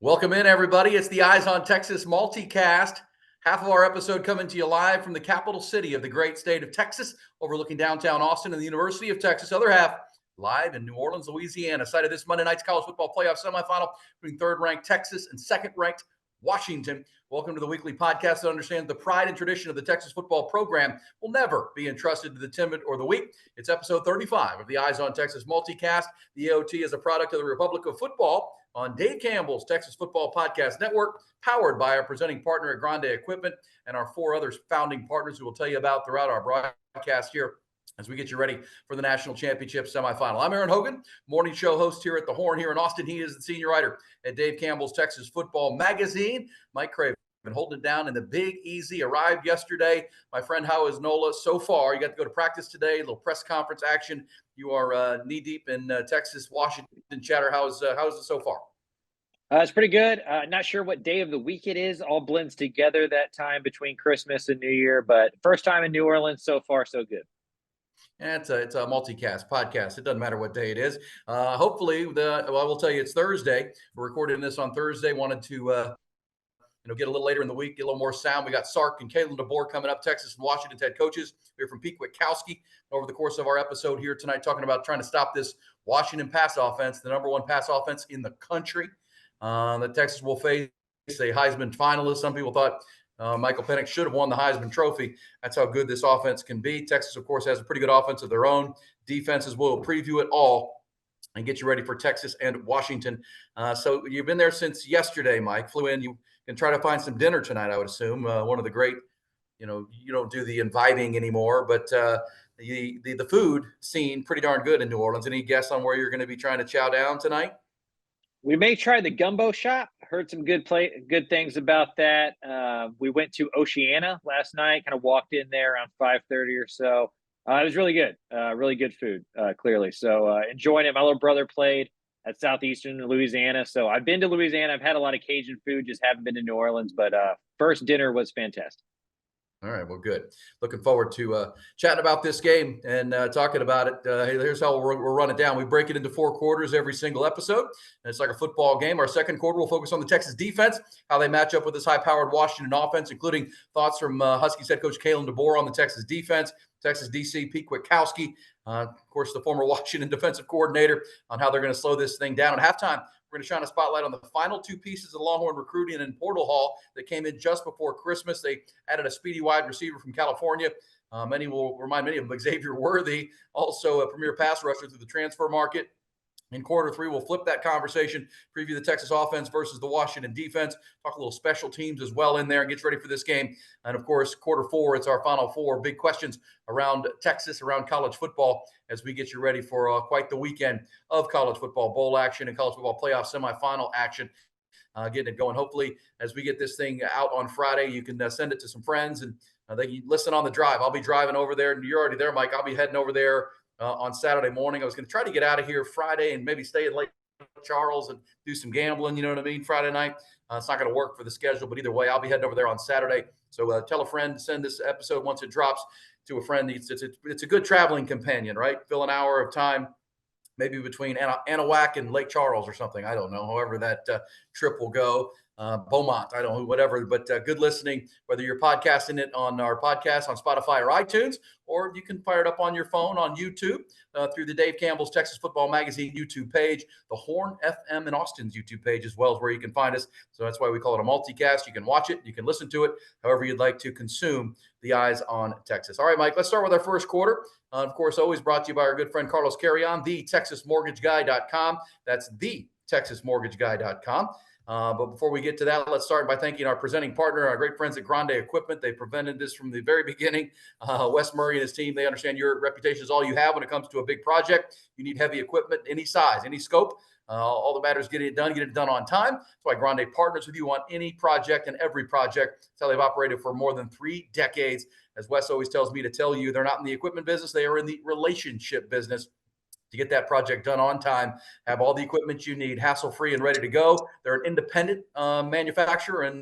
Welcome in, everybody. It's the Eyes on Texas multicast. Half of our episode coming to you live from the capital city of the great state of Texas, overlooking downtown Austin and the University of Texas. Other half live in New Orleans, Louisiana, site of this Monday night's college football playoff semifinal between third-ranked Texas and second-ranked Washington. Welcome to the weekly podcast that understands the pride and tradition of the Texas football program will never be entrusted to the timid or the weak. It's episode 35 of the Eyes on Texas multicast. The AOT is a product of the Republic of Football on Dave Campbell's Texas Football Podcast Network, powered by our presenting partner at Grande Equipment and our four other founding partners who we'll tell you about throughout our broadcast here as we get you ready for the national championship semifinal. I'm Aaron Hogan, morning show host here at the Horn here in Austin. He is the senior writer at Dave Campbell's Texas Football Magazine. Mike Craven been holding it down in the Big Easy, arrived yesterday. My friend, how is NOLA so far? You got to go to practice today, a little press conference action. You are knee-deep in Texas, Washington chatter. How is it so far? It's pretty good. Not sure what day of the week it is. All blends together that time between Christmas and New Year, but first time in New Orleans, so far so good. Yeah, it's a multicast podcast. It doesn't matter what day it is. Hopefully, I will tell you it's Thursday. We're recording this on Thursday. Wanted to get a little later in the week, get a little more sound. We got Sark and Kalen DeBoer coming up, Texas and Washington's head coaches. We're from Pete Kwiatkowski over the course of our episode here tonight, talking about trying to stop this Washington pass offense, the number one pass offense in the country. That Texas will face a Heisman finalist. Some people thought Michael Penix should have won the Heisman Trophy. That's how good this offense can be. Texas, of course, has a pretty good offense of their own. Defenses will preview it all and get you ready for Texas and Washington. So you've been there since yesterday, Mike. Flew in. You can try to find some dinner tonight, I would assume. One of the great, you don't do the inviting anymore, but the food scene pretty darn good in New Orleans. Any guess on where you're going to be trying to chow down tonight? We may try the gumbo shop. Heard some good things about that. We went to Oceana last night. Kind of walked in there around 5:30 or so. It was really good. Really good food, clearly. So enjoying it. My little brother played at Southeastern Louisiana, so I've been to Louisiana. I've had a lot of Cajun food, just haven't been to New Orleans. But first dinner was fantastic. All right, well, good. Looking forward to chatting about this game and talking about it. Here's how we'll run it down. We break it into four quarters every single episode, and it's like a football game. Our second quarter will focus on the Texas defense, how they match up with this high-powered Washington offense, including thoughts from Huskies head coach Kalen DeBoer on the Texas defense, Texas DC Pete Kwiatkowski, of course, the former Washington defensive coordinator, on how they're going to slow this thing down. At halftime, we're going to shine a spotlight on the final two pieces of Longhorn recruiting and portal haul that came in just before Christmas. They added a speedy wide receiver from California. Many will remind many of them Xavier Worthy, also a premier pass rusher through the transfer market. In quarter three, we'll flip that conversation, preview the Texas offense versus the Washington defense, talk a little special teams as well in there, and get ready for this game. And, of course, quarter four, it's our final four big questions around Texas, around college football, as we get you ready for quite the weekend of college football bowl action and college football playoff semifinal action. Getting it going. Hopefully, as we get this thing out on Friday, you can send it to some friends, and they can listen on the drive. I'll be driving over there, and you're already there, Mike. I'll be heading over there on Saturday morning. I was going to try to get out of here Friday and maybe stay in Lake Charles and do some gambling, you know what I mean, Friday night. It's not going to work for the schedule, but either way, I'll be heading over there on Saturday. So tell a friend, send this episode once it drops to a friend. It's a good traveling companion, right? Fill an hour of time, maybe between Anahuac and Lake Charles or something. I don't know, however that trip will go. Beaumont, I don't know, whatever, but good listening, whether you're podcasting it on our podcast on Spotify or iTunes, or you can fire it up on your phone on YouTube through the Dave Campbell's Texas Football Magazine YouTube page, the Horn FM in Austin's YouTube page as well is where you can find us. So that's why we call it a multicast. You can watch it, you can listen to it, however you'd like to consume the Eyes on Texas. All right, Mike, let's start with our first quarter. Of course, always brought to you by our good friend Carlos Carrion, TheTexasMortgageGuy.com. That's TheTexasMortgageGuy.com. But before we get to that, let's start by thanking our presenting partner, our great friends at Grande Equipment. They prevented this from the very beginning. Wes Murray and his team, they understand your reputation is all you have when it comes to a big project. You need heavy equipment, any size, any scope. All that matters is get it done on time. That's why Grande partners with you on any project and every project. That's how they've operated for more than 3 decades. As Wes always tells me to tell you, they're not in the equipment business. They are in the relationship business. To get that project done on time, have all the equipment you need, hassle-free and ready to go. They're an independent manufacturer and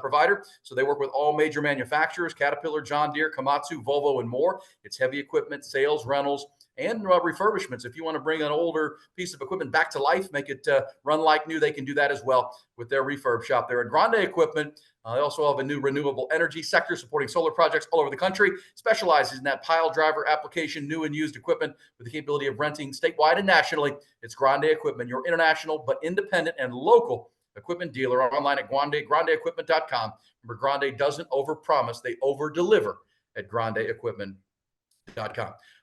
provider. So they work with all major manufacturers: Caterpillar, John Deere, Komatsu, Volvo, and more. It's heavy equipment, sales, rentals, and refurbishments. If you want to bring an older piece of equipment back to life, make it run like new, they can do that as well with their refurb shop there at Grande Equipment. They also have a new renewable energy sector supporting solar projects all over the country, specializes in that pile driver application, new and used equipment with the capability of renting statewide and nationally. It's Grande Equipment, your international but independent and local equipment dealer, online at grandeequipment.com. Remember, Grande doesn't overpromise, they over-deliver at grandeequipment.com.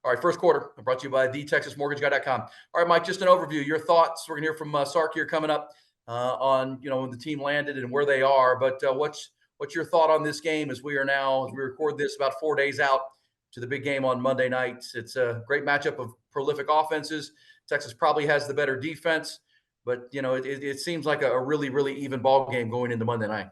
All right, first quarter brought to you by thetexasmortgageguy.com. All right, Mike, just an overview, your thoughts. We're going to hear from Sark here coming up on when the team landed and where they are. But what's your thought on this game as we record this about 4 days out to the big game on Monday night? It's a great matchup of prolific offenses. Texas probably has the better defense, but it seems like a really, really even ball game going into Monday night.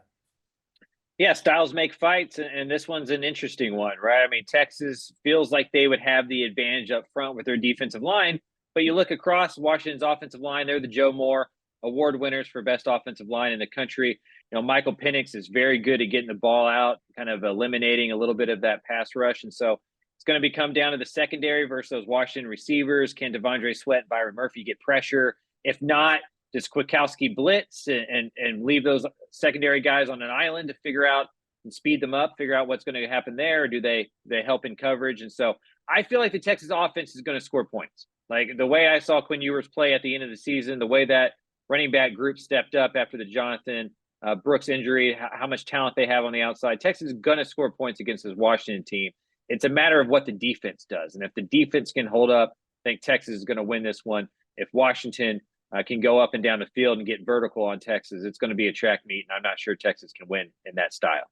Yeah, styles make fights, and this one's an interesting one, right? I mean, Texas feels like they would have the advantage up front with their defensive line, but you look across Washington's offensive line, they're the Joe Moore Award winners for best offensive line in the country. Michael Penix is very good at getting the ball out, kind of eliminating a little bit of that pass rush, and so it's going to come down to the secondary versus those Washington receivers. Can Devondre Sweat and Byron Murphy get pressure? If not, does Kwiatkowski blitz and leave those secondary guys on an island to figure out and speed them up, figure out what's going to happen there? Or do they help in coverage? And so I feel like the Texas offense is going to score points. Like the way I saw Quinn Ewers play at the end of the season, the way that running back group stepped up after the Jonathan Brooks injury, how much talent they have on the outside. Texas is going to score points against this Washington team. It's a matter of what the defense does. And if the defense can hold up, I think Texas is going to win this one. If Washington can go up and down the field and get vertical on Texas, it's going to be a track meet, and I'm not sure Texas can win in that style.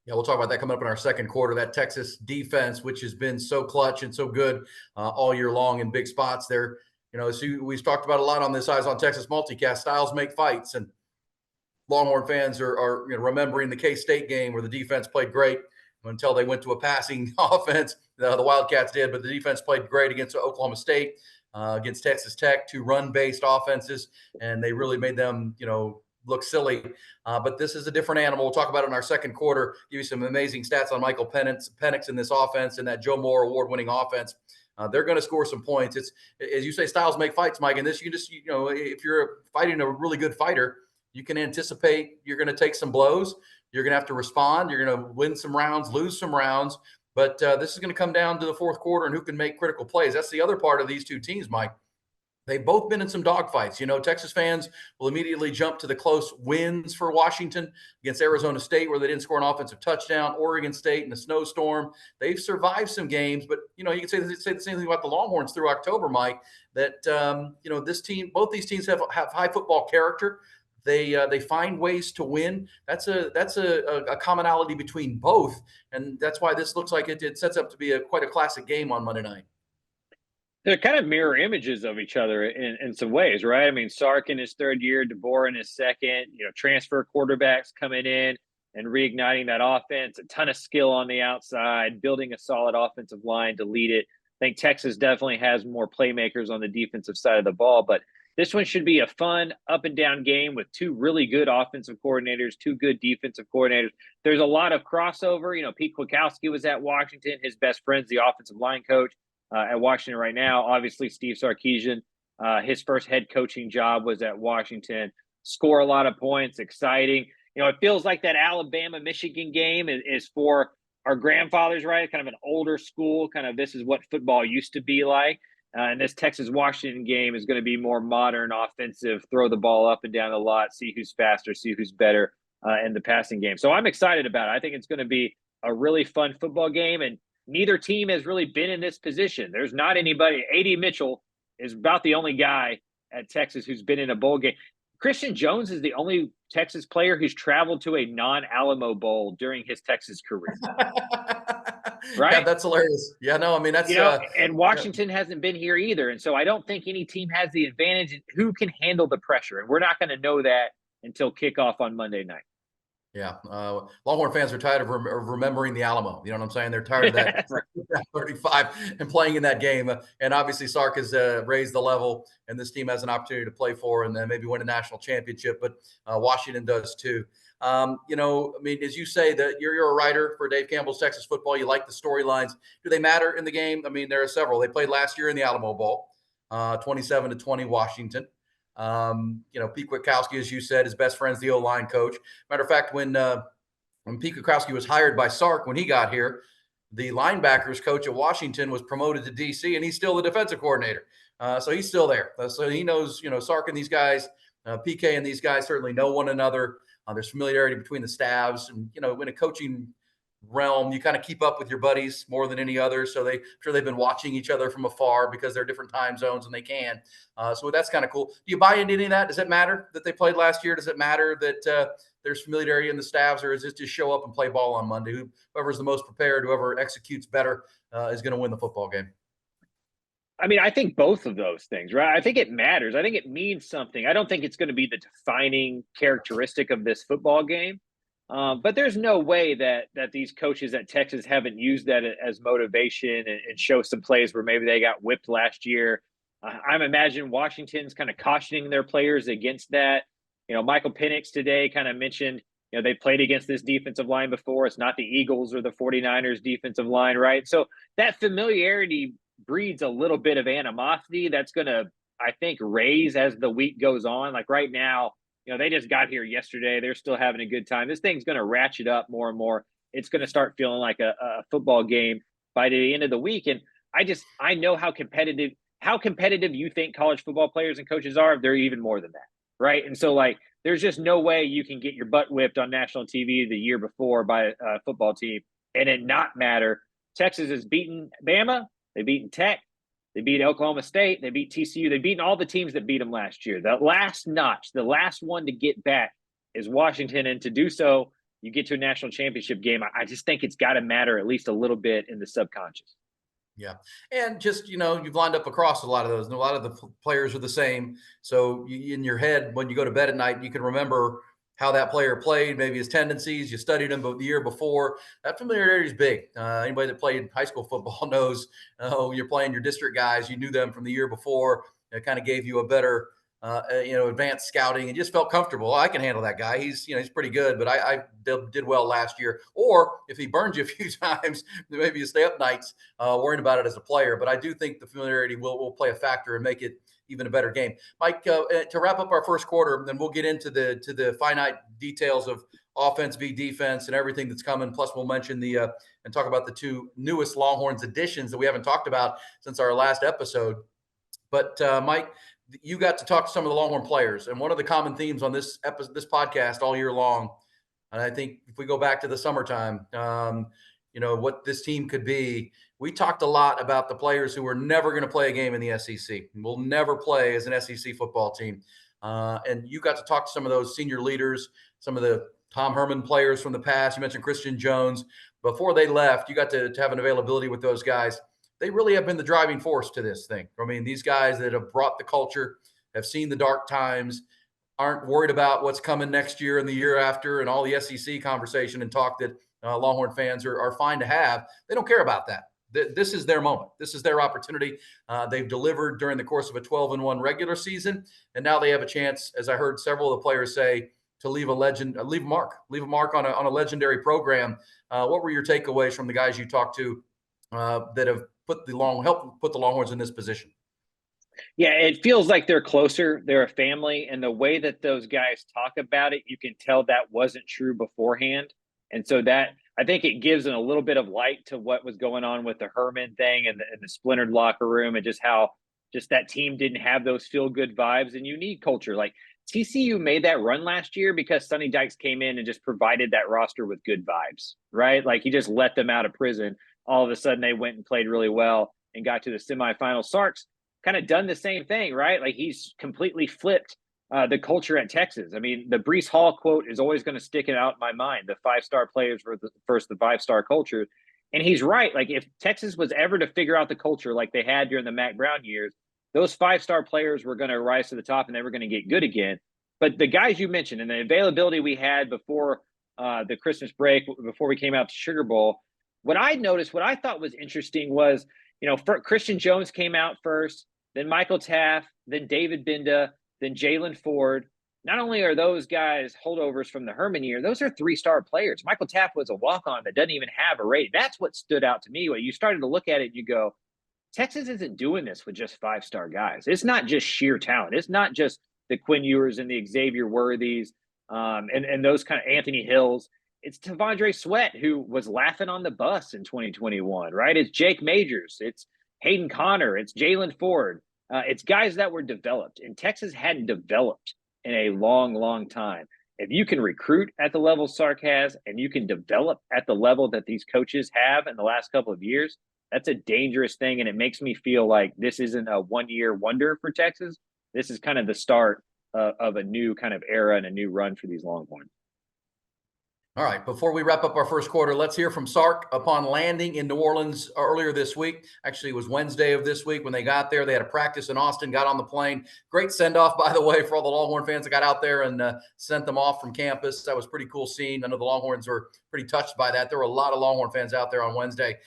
Yeah, we'll talk about that coming up in our second quarter. That Texas defense, which has been so clutch and so good all year long in big spots there. So we've talked about a lot on this Eyes on Texas multicast. Styles make fights, and Longhorn fans are remembering the K-State game where the defense played great until they went to a passing offense. The Wildcats did, but the defense played great against Oklahoma State. Against Texas Tech, 2 run-based offenses, and they really made them, look silly. But this is a different animal. We'll talk about it in our second quarter, give you some amazing stats on Michael Penix in this offense and that Joe Moore award-winning offense. They're going to score some points. It's, as you say, styles make fights, Mike, and this, you just, if you're fighting a really good fighter, you can anticipate you're going to take some blows. You're going to have to respond. You're going to win some rounds, lose some rounds. But this is going to come down to the fourth quarter and who can make critical plays. That's the other part of these two teams, Mike. They've both been in some dogfights. Texas fans will immediately jump to the close wins for Washington against Arizona State, where they didn't score an offensive touchdown, Oregon State in a snowstorm. They've survived some games, but, you can say the same thing about the Longhorns through October, Mike, that, this team, both these teams have high football character. They find ways to win. That's a commonality between both, and that's why this looks like it sets up to be quite a classic game on Monday night. They're kind of mirror images of each other in some ways, right? I mean, Sark in his third year, DeBoer in his second. Transfer quarterbacks coming in and reigniting that offense. A ton of skill on the outside, building a solid offensive line to lead it. I think Texas definitely has more playmakers on the defensive side of the ball, but this one should be a fun up and down game with 2 really good offensive coordinators, 2 good defensive coordinators. There's a lot of crossover. Pete Kwiatkowski was at Washington. His best friend's the offensive line coach at Washington right now. Obviously, Steve Sarkisian, his first head coaching job was at Washington. Score a lot of points, exciting. It feels like that Alabama-Michigan game is for our grandfathers, right? Kind of an older school, kind of this is what football used to be like. And this Texas-Washington game is going to be more modern, offensive, throw the ball up and down the lot, see who's faster, see who's better in the passing game. So I'm excited about it. I think it's going to be a really fun football game, and neither team has really been in this position. There's not anybody. A.D. Mitchell is about the only guy at Texas who's been in a bowl game. Christian Jones is the only Texas player who's traveled to a non-Alamo Bowl during his Texas career. Right? Yeah, that's hilarious. Yeah, no, I mean, that's and Washington hasn't been here either. And so I don't think any team has the advantage. Who can handle the pressure? And we're not going to know that until kickoff on Monday night. Yeah. Longhorn fans are tired of remembering the Alamo. You know what I'm saying? They're tired of that Right. 35 and playing in that game. And obviously, Sark has raised the level, and this team has an opportunity to play for and then maybe win a national championship. But Washington does too. I mean, as you say, that you're a writer for Dave Campbell's Texas Football. You like the storylines. Do they matter in the game? I mean, there are several. They played last year in the Alamo Bowl, 27-20 Washington. Pete Kwiatkowski, as you said, his best friend's the O-line coach. Matter of fact, when Pete Kwiatkowski was hired by Sark when he got here, the linebackers coach at Washington was promoted to DC, and he's still the defensive coordinator. So he's still there. So he knows, Sark and these guys, PK and these guys certainly know one another. There's familiarity between the staffs, and in a coaching realm, you kind of keep up with your buddies more than any other. So they've been watching each other from afar because they're different time zones and they can. So that's kind of cool. Do you buy into any of that? Does it matter that they played last year? Does it matter that there's familiarity in the staffs, or is it just show up and play ball on Monday? Whoever's the most prepared, whoever executes better, is going to win the football game. I mean, I think both of those things, right? I think it matters. I think it means something. I don't think it's going to be the defining characteristic of this football game. But there's no way that these coaches at Texas haven't used that as motivation and show some plays where maybe they got whipped last year. I'm imagining Washington's kind of cautioning their players against that. Michael Penix today kind of mentioned, they played against this defensive line before. It's not the Eagles or the 49ers defensive line, right? So that familiarity breeds a little bit of animosity that's going to, I think, raise as the week goes on. Like right now, they just got here yesterday. They're still having a good time. This thing's going to ratchet up more and more. It's going to start feeling like a football game by the end of the week. And I know how competitive you think college football players and coaches are. They're even more than that, right? And so, like, there's just no way you can get your butt whipped on national TV the year before by a football team and it not matter. Texas has beaten Bama. They've beaten Tech. They beat Oklahoma State. They beat TCU. They've beaten all the teams that beat them last year. The last notch, the last one to get back is Washington. And to do so, you get to a national championship game. I just think it's got to matter at least a little bit in the subconscious. Yeah. And just, you've lined up across a lot of those, and a lot of the players are the same. So in your head, when you go to bed at night, you can remember how that player played, maybe his tendencies. You studied him the year before. That familiarity is big. Anybody that played high school football knows, you're playing your district guys. You knew them from the year before. It kind of gave you a better, advanced scouting, and just felt comfortable. I can handle that guy. He's pretty good, but I did well last year. Or if he burns you a few times, maybe you stay up nights worrying about it as a player. But I do think the familiarity will play a factor and make it even a better game. Mike, to wrap up our first quarter, then we'll get into the finite details of offense v defense and everything that's coming. Plus, we'll mention and talk about the two newest Longhorns additions that we haven't talked about since our last episode. But Mike, you got to talk to some of the Longhorn players, and one of the common themes on this podcast all year long, and I think if we go back to the summertime, what this team could be. We talked a lot about the players who were never going to play a game in the SEC. Will never play as an SEC football team. And you got to talk to some of those senior leaders, some of the Tom Herman players from the past. You mentioned Christian Jones. Before they left, you got to have an availability with those guys. They really have been the driving force to this thing. I mean, these guys that have brought the culture, have seen the dark times, aren't worried about what's coming next year and the year after and all the SEC conversation and talk that Longhorn fans are fine to have. They don't care about that. This is their moment. This is their opportunity. They've delivered during the course of a 12-1 regular season, and now they have a chance, as I heard several of the players say, to leave a mark on a legendary program. What were your takeaways from the guys you talked to that have helped put the Longhorns in this position? Yeah, it feels like they're closer. They're a family, and the way that those guys talk about it, you can tell that wasn't true beforehand. And so that, I think it gives a little bit of light to what was going on with the Herman thing and the splintered locker room, and just how just that team didn't have those feel good vibes. And you need culture. Like TCU made that run last year because Sonny Dykes came in and just provided that roster with good vibes, right? Like he just let them out of prison. All of a sudden they went and played really well and got to the semifinal. Sark's kind of done the same thing, right? Like he's completely flipped the culture at Texas. I mean, the Brees Hall quote is always going to stick it out in my mind. The 5-star players were the 5-star culture. And he's right. Like if Texas was ever to figure out the culture like they had during the Mac Brown years, those 5-star players were going to rise to the top and they were going to get good again. But the guys you mentioned and the availability we had before the Christmas break before we came out to Sugar Bowl. What I noticed, what I thought was interesting was, Christian Jones came out first, then Michael Taft, then David Binda, then Jalen Ford. Not only are those guys holdovers from the Herman year, those are 3-star players. Michael Taft was a walk-on that doesn't even have a rating. That's what stood out to me. When you started to look at it, and you go, Texas isn't doing this with just 5-star guys. It's not just sheer talent. It's not just the Quinn Ewers and the Xavier Worthies, and those kind of Anthony Hills. It's Tavondre Sweat, who was laughing on the bus in 2021, right? It's Jake Majors. It's Hayden Connor. It's Jalen Ford. It's guys that were developed, and Texas hadn't developed in a long, long time. If you can recruit at the level Sark has, and you can develop at the level that these coaches have in the last couple of years, that's a dangerous thing. And it makes me feel like this isn't a one-year wonder for Texas. This is kind of the start of a new kind of era and a new run for these Longhorns. All right, before we wrap up our first quarter, let's hear from Sark upon landing in New Orleans earlier this week. Actually, it was Wednesday of this week when they got there. They had a practice in Austin, got on the plane. Great send-off, by the way, for all the Longhorn fans that got out there and sent them off from campus. That was pretty cool scene. I know the Longhorns were pretty touched by that. There were a lot of Longhorn fans out there on Wednesday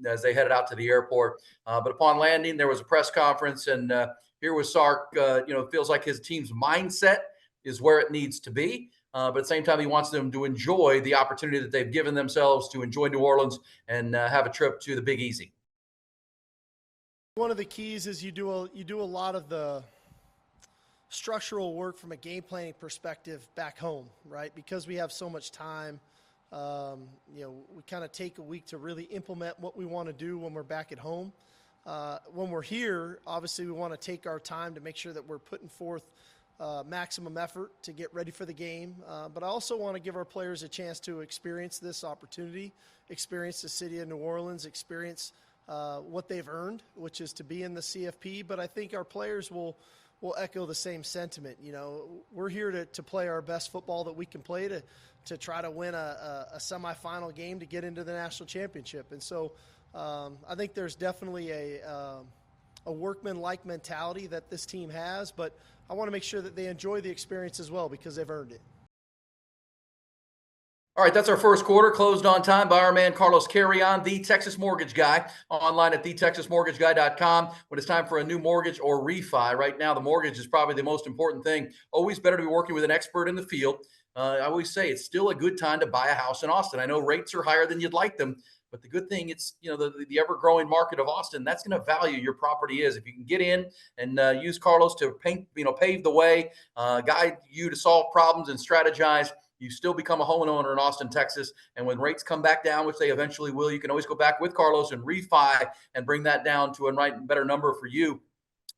as they headed out to the airport. But upon landing, there was a press conference, and here was Sark. It feels like his team's mindset is where it needs to be. But at the same time, he wants them to enjoy the opportunity that they've given themselves to enjoy New Orleans and have a trip to the Big Easy. One of the keys is you do a lot of the structural work from a game planning perspective back home, right? Because we have so much time, we kind of take a week to really implement what we want to do when we're back at home. When we're here, obviously we want to take our time to make sure that we're putting forth maximum effort to get ready for the game. But I also want to give our players a chance to experience this opportunity, experience the city of New Orleans, experience what they've earned, which is to be in the CFP. But I think our players will echo the same sentiment. We're here to play our best football that we can play to try to win a semifinal game to get into the national championship. And so I think there's definitely a workman-like mentality that this team has, but I want to make sure that they enjoy the experience as well because they've earned it. All right, that's our first quarter, closed on time by our man Carlos Carrion, the Texas Mortgage Guy, online at thetexasmortgageguy.com. When it's time for a new mortgage or refi, right now the mortgage is probably the most important thing. Always better to be working with an expert in the field. I always say it's still a good time to buy a house in Austin. I know rates are higher than you'd like them, but the good thing, it's the ever-growing market of Austin. That's going to value your property is if you can get in and use Carlos to pave the way, guide you to solve problems and strategize. You still become a homeowner in Austin, Texas. And when rates come back down, which they eventually will, you can always go back with Carlos and refi and bring that down to a better number for you.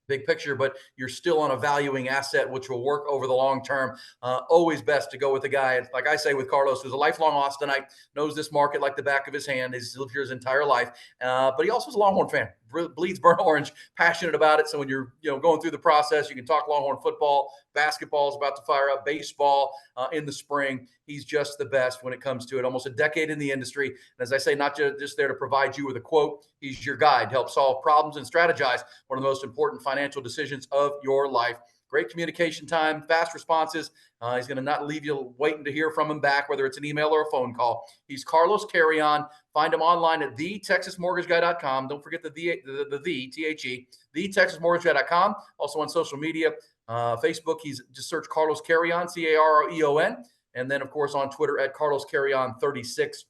Big picture, but you're still on a valuing asset, which will work over the long term. Always best to go with a guy, like I say with Carlos, who's a lifelong Austinite, knows this market like the back of his hand. He's lived here his entire life, but he also is a Longhorn fan, bleeds burnt orange, passionate about it. So when you're going through the process, you can talk Longhorn football, basketball is about to fire up, baseball in the spring. He's just the best when it comes to it. Almost a decade in the industry. And as I say, not just there to provide you with a quote, he's your guide to help solve problems and strategize one of the most important financial decisions of your life. Great communication time, fast responses. He's going to not leave you waiting to hear from him back, whether it's an email or a phone call. He's Carlos Carrion. Find him online at thetexasmortgageguy.com. Don't forget the T-H-E, thetexasmortgageguy.com. Also on social media, Facebook, he's just search Carlos Carrion, Careon. And then, of course, on Twitter at Carlos Carrion 36.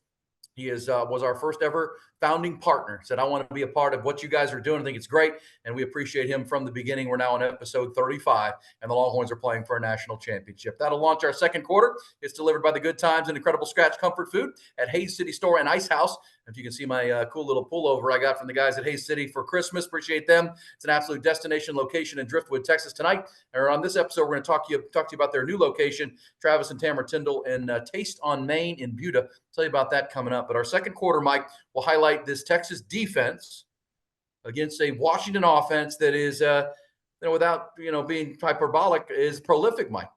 He was our first ever founding partner. Said, I want to be a part of what you guys are doing. I think it's great. And we appreciate him from the beginning. We're now on episode 35, and the Longhorns are playing for a national championship. That'll launch our second quarter. It's delivered by the Good Times and Incredible Scratch Comfort Food at Hayes City Store and Ice House. If you can see my cool little pullover I got from the guys at Hayes City for Christmas, appreciate them. It's an absolute destination location in Driftwood, Texas tonight. And on this episode, we're going to talk to you about their new location, Travis and Tamara Tyndall, and Taste on Main in Buda. Tell you about that coming up. But our second quarter, Mike, will highlight this Texas defense against a Washington offense that is, without being hyperbolic, is prolific, Mike.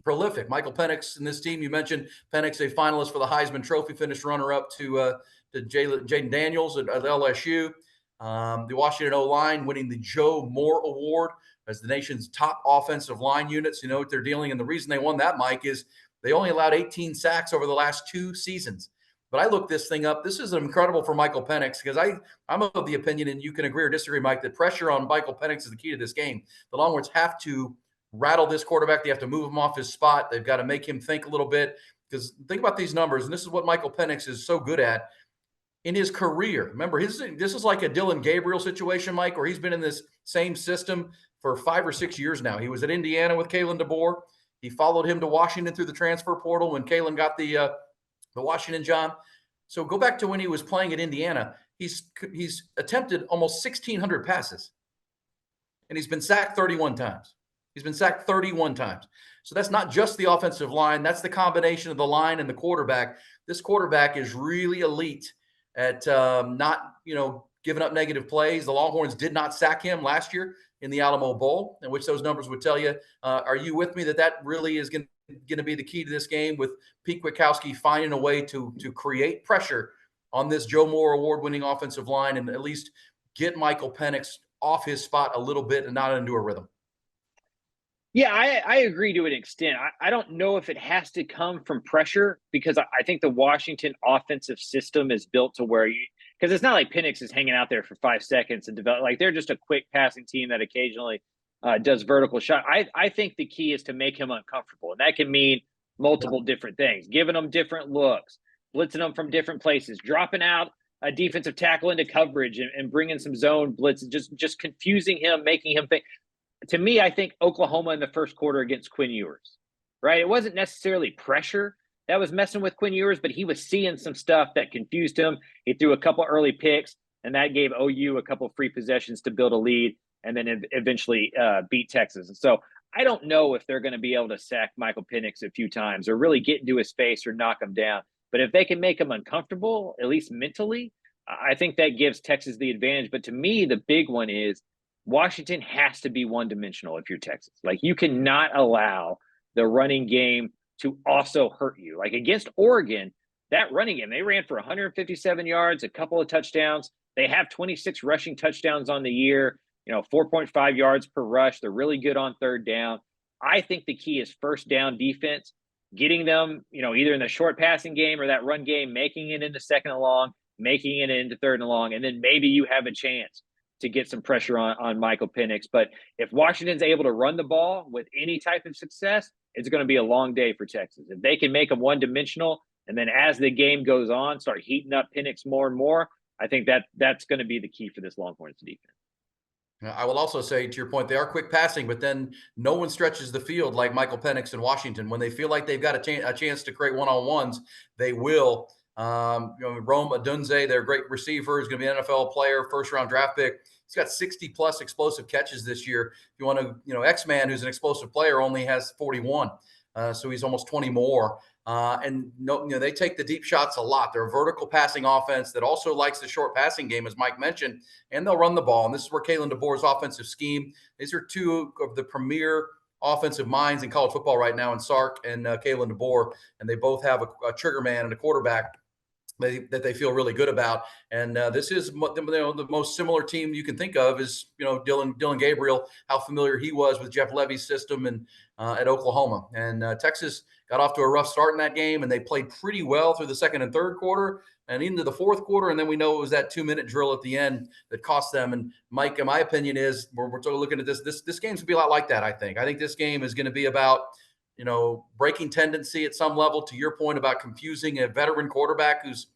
Prolific. Michael Penix and this team, you mentioned Penix, a finalist for the Heisman Trophy, finished runner-up to Jaden Daniels at LSU. The Washington O-line winning the Joe Moore Award as the nation's top offensive line units. You know what they're dealing, and the reason they won that, Mike, is They only allowed 18 sacks over the last 2 seasons. But I looked this thing up. This is incredible for Michael Penix because I'm of the opinion, and you can agree or disagree, Mike, that pressure on Michael Penix is the key to this game. The Longhorns have to rattle this quarterback. They have to move him off his spot. They've got to make him think a little bit because think about these numbers, and this is what Michael Penix is so good at in his career. Remember, this is like a Dylan Gabriel situation, Mike, where he's been in this same system for 5 or 6 years now. He was at Indiana with Kalen DeBoer. He followed him to Washington through the transfer portal when Kalen got the Washington job. So go back to when he was playing at Indiana. He's attempted almost 1,600 passes, and he's been sacked 31 times. He's been sacked 31 times. So that's not just the offensive line. That's the combination of the line and the quarterback. This quarterback is really elite at not, giving up negative plays. The Longhorns did not sack him last year in the Alamo Bowl, in which those numbers would tell you. Are you with me that really is going to be the key to this game, with Pete Kwiatkowski finding a way to create pressure on this Joe Moore award-winning offensive line and at least get Michael Penix off his spot a little bit and not into a rhythm? Yeah, I agree to an extent. I don't know if it has to come from pressure because I think the Washington offensive system is built to where because it's not like Penix is hanging out there for 5 seconds and develop. Like they're just a quick passing team that occasionally does vertical shot. I think the key is to make him uncomfortable, and that can mean multiple different things: giving them different looks, blitzing them from different places, dropping out a defensive tackle into coverage, and bringing some zone blitz, just confusing him, making him think. To me, I think Oklahoma in the first quarter against Quinn Ewers, right? It wasn't necessarily pressure that was messing with Quinn Ewers, but he was seeing some stuff that confused him. He threw a couple early picks, and that gave OU a couple free possessions to build a lead and then eventually beat Texas. And so I don't know if they're going to be able to sack Michael Penix a few times or really get into his face or knock him down. But if they can make him uncomfortable, at least mentally, I think that gives Texas the advantage. But to me, the big one is Washington has to be one-dimensional if you're Texas. Like, you cannot allow the running game to also hurt you. Like against Oregon, that running game, they ran for 157 yards, a couple of touchdowns. They have 26 rushing touchdowns on the year, 4.5 yards per rush. They're really good on third down. I think the key is first down defense, getting them, either in the short passing game or that run game, making it into second and long, making it into third and long, and then maybe you have a chance to get some pressure on Michael Penix. But if Washington's able to run the ball with any type of success, it's going to be a long day for Texas. If they can make them one-dimensional, and then as the game goes on, start heating up Penix more and more, I think that's going to be the key for this Longhorns defense. I will also say, to your point, they are quick passing, but then no one stretches the field like Michael Penix in Washington. When they feel like they've got a chance to create one-on-ones, they will. Rome Odunze, their great receiver, is going to be an NFL player, first-round draft pick. He's got 60-plus explosive catches this year. If you want to, X-Man, who's an explosive player, only has 41. So he's almost 20 more. They take the deep shots a lot. They're a vertical passing offense that also likes the short passing game, as Mike mentioned, and they'll run the ball. And this is where Kalen DeBoer's offensive scheme. These are two of the premier offensive minds in college football right now, in Sark and Kalen DeBoer, and they both have a trigger man and a quarterback that they feel really good about. And this is the most similar team you can think of is, Dylan Gabriel, how familiar he was with Jeff Levy's system and at Oklahoma. And Texas got off to a rough start in that game, and they played pretty well through the second and third quarter and into the fourth quarter. And then we know it was that 2-minute drill at the end that cost them. And Mike, in my opinion, is we're looking at this game's going to be a lot like that. I think this game is going to be about, breaking tendency at some level, to your point about confusing a veteran quarterback who's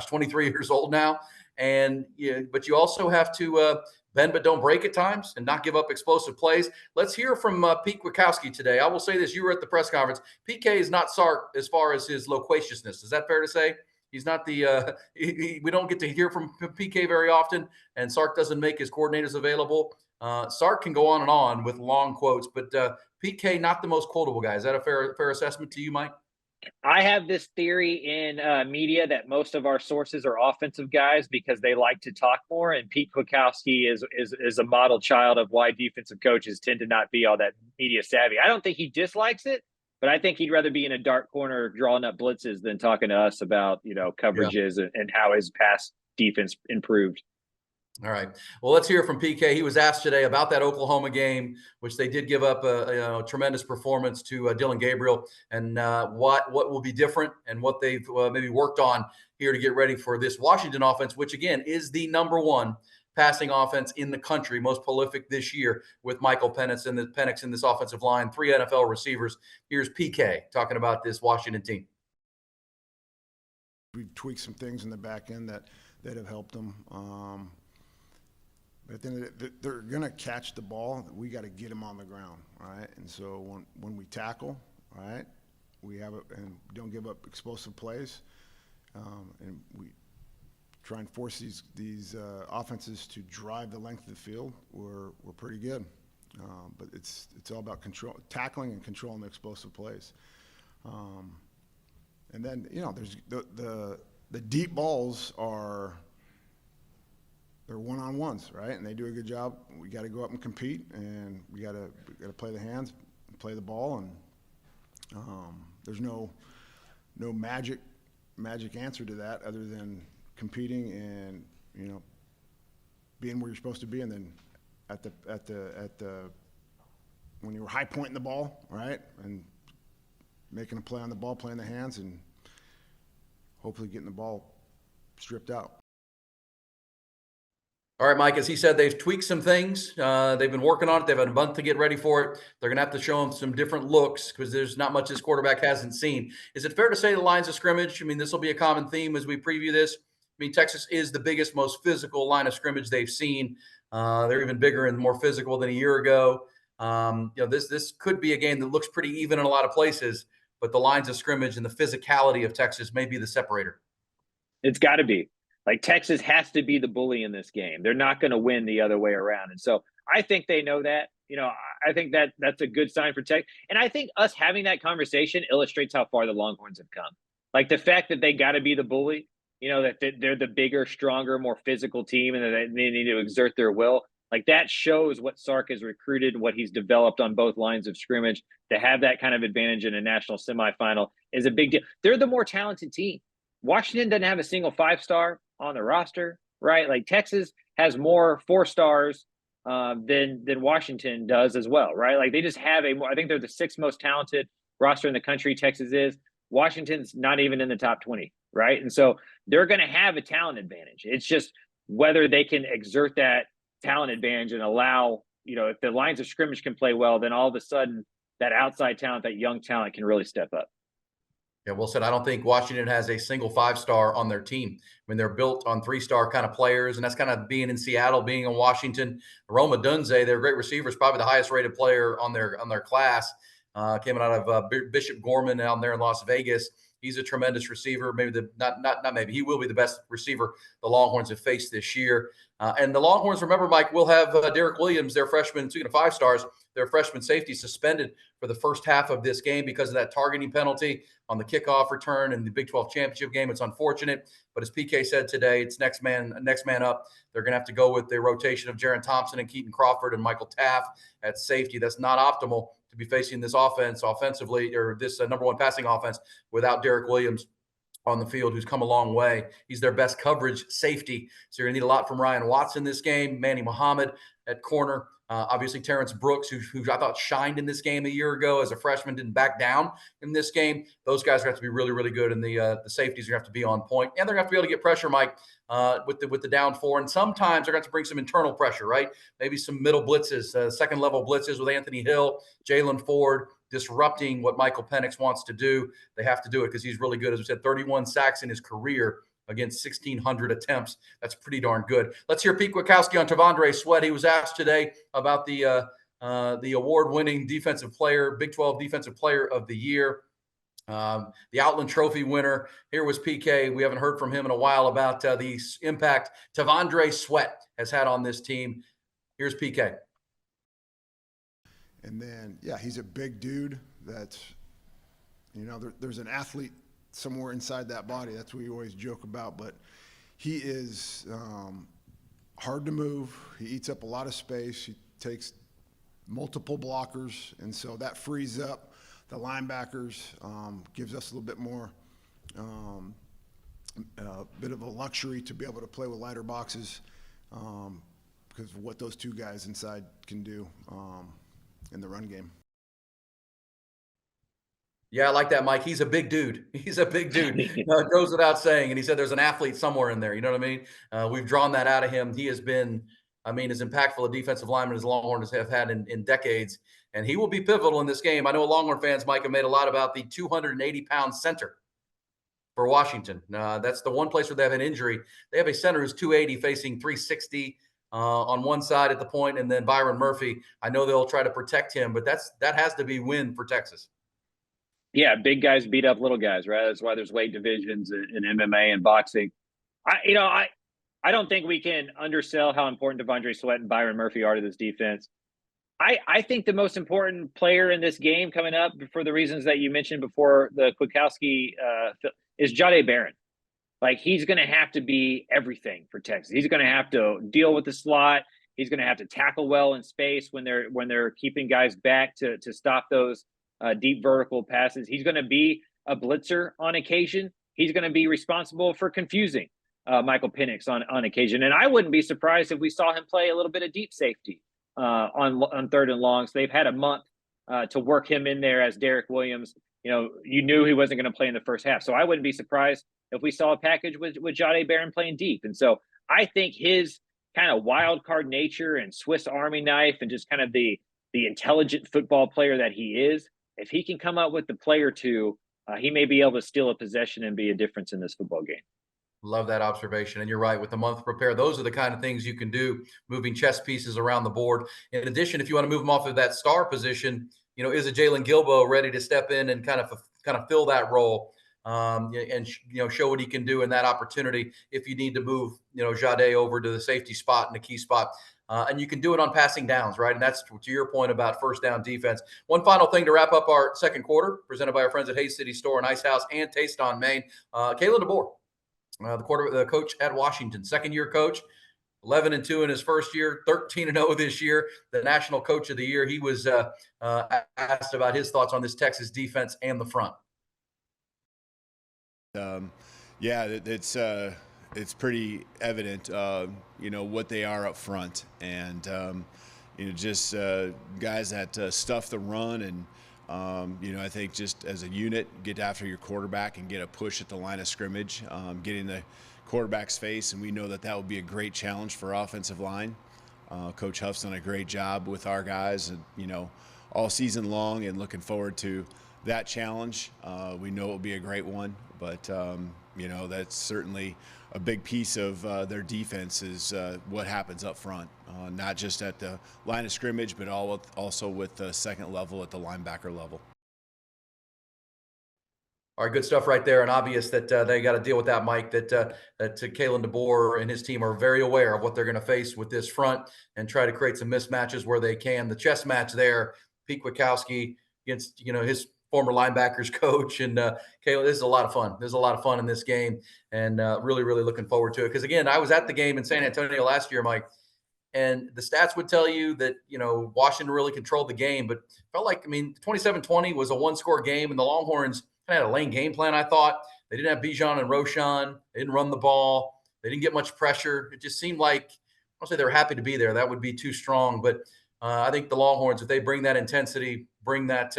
23 years old now. But you also have to bend but don't break at times and not give up explosive plays. Let's hear from Pete Kwiatkowski today. I will say this: you were at the press conference. PK is not Sark as far as his loquaciousness. Is that fair to say? He's not the we don't get to hear from PK very often, and Sark doesn't make his coordinators available. Sark can go on with long quotes, but PK, not the most quotable guy. Is that a fair assessment to you, Mike? I have this theory in media that most of our sources are offensive guys because they like to talk more, and Pete Kwiatkowski is a model child of why defensive coaches tend to not be all that media savvy. I don't think he dislikes it, but I think he'd rather be in a dark corner drawing up blitzes than talking to us about coverages and how his pass defense improved. All right. Well, let's hear from PK. He was asked today about that Oklahoma game, which they did give up a tremendous performance to Dylan Gabriel, and what will be different and what they've maybe worked on here to get ready for this Washington offense, which again is the number one passing offense in the country, most prolific this year with Michael Penix in this offensive line, 3 NFL receivers. Here's PK talking about this Washington team. We've tweaked some things in the back end that have helped them. But then they're going to catch the ball. We got to get them on the ground, right? And so when we tackle, right, we have it and don't give up explosive plays, and we try and force these offenses to drive the length of the field. We're pretty good, but it's all about tackling and controlling the explosive plays. And then there's the deep balls they're one-on-ones, right? And they do a good job. We got to go up and compete, and we got to play the hands, play the ball, and there's no magic answer to that other than competing and being where you're supposed to be, and then at the when you're high pointing the ball, right, and making a play on the ball, playing the hands, and hopefully getting the ball stripped out. All right, Mike, as he said, they've tweaked some things. They've been working on it. They've had a month to get ready for it. They're going to have to show him some different looks because there's not much this quarterback hasn't seen. Is it fair to say the lines of scrimmage? I mean, this will be a common theme as we preview this. I mean, Texas is the biggest, most physical line of scrimmage they've seen. They're even bigger and more physical than a year ago. This could be a game that looks pretty even in a lot of places, but the lines of scrimmage and the physicality of Texas may be the separator. It's got to be. Like, Texas has to be the bully in this game. They're not going to win the other way around. And so I think they know that. I think that's a good sign for Texas. And I think us having that conversation illustrates how far the Longhorns have come. Like, the fact that they got to be the bully, that they're the bigger, stronger, more physical team, and that they need to exert their will. Like, that shows what Sark has recruited, what he's developed on both lines of scrimmage. To have that kind of advantage in a national semifinal is a big deal. They're the more talented team. Washington doesn't have a single 5-star on the roster, right? Like, Texas has more 4-stars than Washington does as well, right? Like, they just have I think they're the 6th most talented roster in the country. Texas is. Washington's not even in the top 20, right? And so they're going to have a talent advantage. It's just whether they can exert that talent advantage and allow, if the lines of scrimmage can play well, then all of a sudden that outside talent, that young talent can really step up. Yeah, well said. I don't think Washington has a single 5-star on their team. I mean, they're built on 3-star kind of players, and that's kind of being in Seattle, being in Washington. Roma Dunze, their great receiver, is probably the highest-rated player on their class. Came out of Bishop Gorman down there in Las Vegas. He's a tremendous receiver. Maybe he will be the best receiver the Longhorns have faced this year. And the Longhorns, remember, Mike, will have Derek Williams, their freshman, 2 5-stars, their freshman safety, suspended for the first half of this game because of that targeting penalty on the kickoff return in the Big 12 championship game. It's unfortunate, but as PK said today, it's next man up. They're going to have to go with the rotation of Jaron Thompson and Keaton Crawford and Michael Taft at safety. That's not optimal to be facing this offense offensively, or this number one passing offense, without Derek Williams on the field, who's come a long way. He's their best coverage safety. So you're going to need a lot from Ryan Watson this game. Manny Muhammad at corner. Obviously, Terrence Brooks, who I thought shined in this game a year ago as a freshman, didn't back down in this game. Those guys are going to have to be really, really good, and the safeties are going to have to be on point, and they're going to have to be able to get pressure, Mike, with the down 4. And sometimes they're going to have to bring some internal pressure, right? Maybe some middle blitzes, second-level blitzes with Anthony Hill, Jalen Ford, disrupting what Michael Penix wants to do. They have to do it because he's really good. As we said, 31 sacks in his career against 1,600 attempts. That's pretty darn good. Let's hear Pete Kwiatkowski on T'Vondre Sweat. He was asked today about the award-winning defensive player, Big 12 Defensive Player of the Year, the Outland Trophy winner. Here was PK. We haven't heard from him in a while about the impact T'Vondre Sweat has had on this team. Here's PK. And then, he's a big dude that's, there's an athlete somewhere inside that body. That's what we always joke about. But he is hard to move. He eats up a lot of space. He takes multiple blockers, and so that frees up the linebackers, gives us a little bit more, bit of a luxury to be able to play with lighter boxes. because of what those two guys inside can do in the run game. Yeah, I like that, Mike. He's a big dude. He's a big dude. It goes without saying. And he said there's an athlete somewhere in there. You know what I mean? We've drawn that out of him. He has been, I mean, as impactful a defensive lineman as Longhorns have had in decades. And he will be pivotal in this game. I know Longhorn fans, Mike, have made a lot about the 280-pound center for Washington. That's the one place where they have an injury. They have a center who's 280 facing 360 on one side at the point, and then Byron Murphy. I know they'll try to protect him, but that has to be win for Texas. Yeah, big guys beat up little guys, right? That's why there's weight divisions in MMA and boxing. I don't think we can undersell how important Devondre Sweat and Byron Murphy are to this defense. I think the most important player in this game coming up, for the reasons that you mentioned before the Kwiatkowski, is Jahdae Barron. Like, he's going to have to be everything for Texas. He's going to have to deal with the slot. He's going to have to tackle well in space when they're keeping guys back to stop those deep vertical passes. He's going to be a blitzer on occasion. He's going to be responsible for confusing Michael Penix on occasion. And I wouldn't be surprised if we saw him play a little bit of deep safety on third and long. So they've had a month to work him in there as Derek Williams. You knew he wasn't going to play in the first half. So I wouldn't be surprised if we saw a package with Jahdae Barron playing deep. And so I think his kind of wild card nature and Swiss Army knife and just kind of the intelligent football player that he is, if he can come up with the play or two, he may be able to steal a possession and be a difference in this football game. Love that observation. And you're right, with the month to prepare, those are the kind of things you can do, moving chess pieces around the board. In addition, if you want to move them off of that star position, is a Jalen Gilbo ready to step in and kind of fill that role, and show what he can do in that opportunity if you need to move, Jahdae over to the safety spot and the key spot. And you can do it on passing downs, right? And that's to your point about first down defense. One final thing to wrap up our second quarter, presented by our friends at Hayes City Store and Ice House and Taste on Main. Kalen DeBoer, the coach at Washington, second-year coach, 11-2 in his first year, 13-0 this year, the National Coach of the Year. He was asked about his thoughts on this Texas defense and the front. It's pretty evident, what they are up front, and just guys that stuff the run, and I think just as a unit, get after your quarterback and get a push at the line of scrimmage, getting the quarterback's face, and we know that will be a great challenge for offensive line. Coach Huff's done a great job with our guys, and all season long, and looking forward to that challenge. We know it will be a great one, but that's certainly a big piece of their defense is what happens up front, not just at the line of scrimmage, but also with the second level at the linebacker level. All right, good stuff right there, and obvious that they got to deal with that, Mike, that Kalen DeBoer and his team are very aware of what they're going to face with this front and try to create some mismatches where they can. The chess match there, Pete Kwiatkowski against, his former linebackers coach, and Kalen, this is a lot of fun. There's a lot of fun in this game, and really, really looking forward to it. Because, again, I was at the game in San Antonio last year, Mike, and the stats would tell you that, Washington really controlled the game, but felt like, 27-20 was a one-score game, and the Longhorns kind of had a lame game plan, I thought. They didn't have Bijan and Roshan. They didn't run the ball. They didn't get much pressure. It just seemed like, I'll say they were happy to be there. That would be too strong. But I think the Longhorns, if they bring that intensity, bring that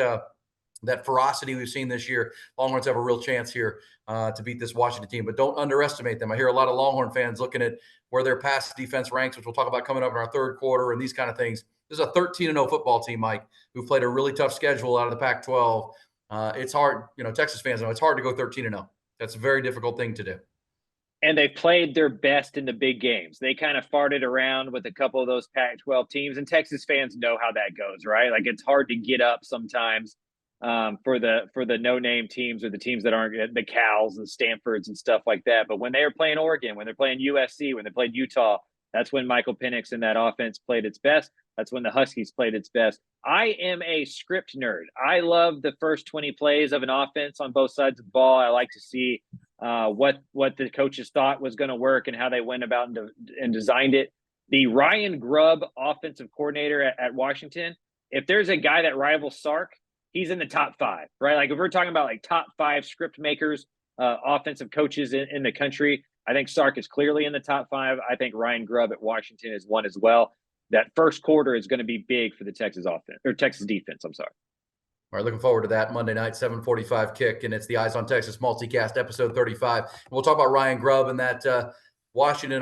ferocity we've seen this year, Longhorns have a real chance here to beat this Washington team. But don't underestimate them. I hear a lot of Longhorn fans looking at where their pass defense ranks, which we'll talk about coming up in our third quarter and these kind of things. This is a 13-0 football team, Mike, who played a really tough schedule out of the Pac-12. It's hard, Texas fans know it's hard to go 13-0. That's a very difficult thing to do. And they played their best in the big games. They kind of farted around with a couple of those Pac-12 teams, and Texas fans know how that goes, right? Like, it's hard to get up sometimes for the no-name teams or the teams that aren't the Cals and Stanfords and stuff like that. But when they were playing Oregon, when they're playing USC, when they played Utah, that's when Michael Penix and that offense played its best. That's when the Huskies played its best. I am a script nerd. I love the first 20 plays of an offense on both sides of the ball. I like to see what the coaches thought was going to work and how they went about and designed it. The Ryan Grubb offensive coordinator at Washington, if there's a guy that rivals Sark, he's in the top 5, right? Like, if we're talking about like top 5 script makers, offensive coaches in the country, I think Sark is clearly in the top 5. I think Ryan Grubb at Washington is one as well. That first quarter is going to be big for the Texas offense or Texas defense. I'm sorry. All right, looking forward to that Monday night, 7:45 kick, and it's the Eyes on Texas multicast, episode 35. And we'll talk about Ryan Grubb and that Washington,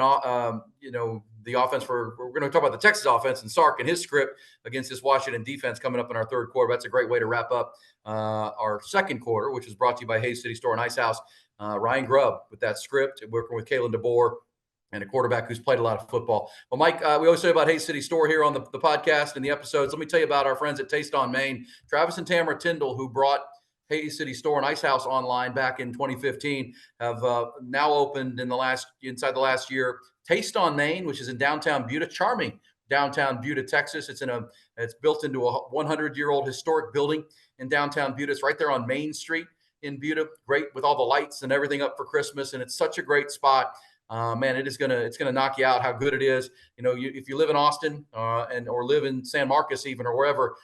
the offense we're going to talk about the Texas offense and Sark and his script against this Washington defense coming up in our third quarter. That's a great way to wrap up our second quarter, which is brought to you by Hayes City Store and Ice House. Ryan Grubb with that script, working with Kalen DeBoer, and a quarterback who's played a lot of football. Well, Mike, we always say about Hayes City Store here on the podcast and the episodes. Let me tell you about our friends at Taste on Main. Travis and Tamara Tyndall, who brought Hayes City Store and Ice House online back in 2015, have now opened inside the last year. Taste on Main, which is in downtown Buda, charming downtown Buda, Texas. It's built into a 100-year-old historic building in downtown Buda. It's right there on Main Street in Buda. Great with all the lights and everything up for Christmas, and it's such a great spot. Man, it's gonna knock you out how good it is. If you live in Austin or live in San Marcos even or wherever,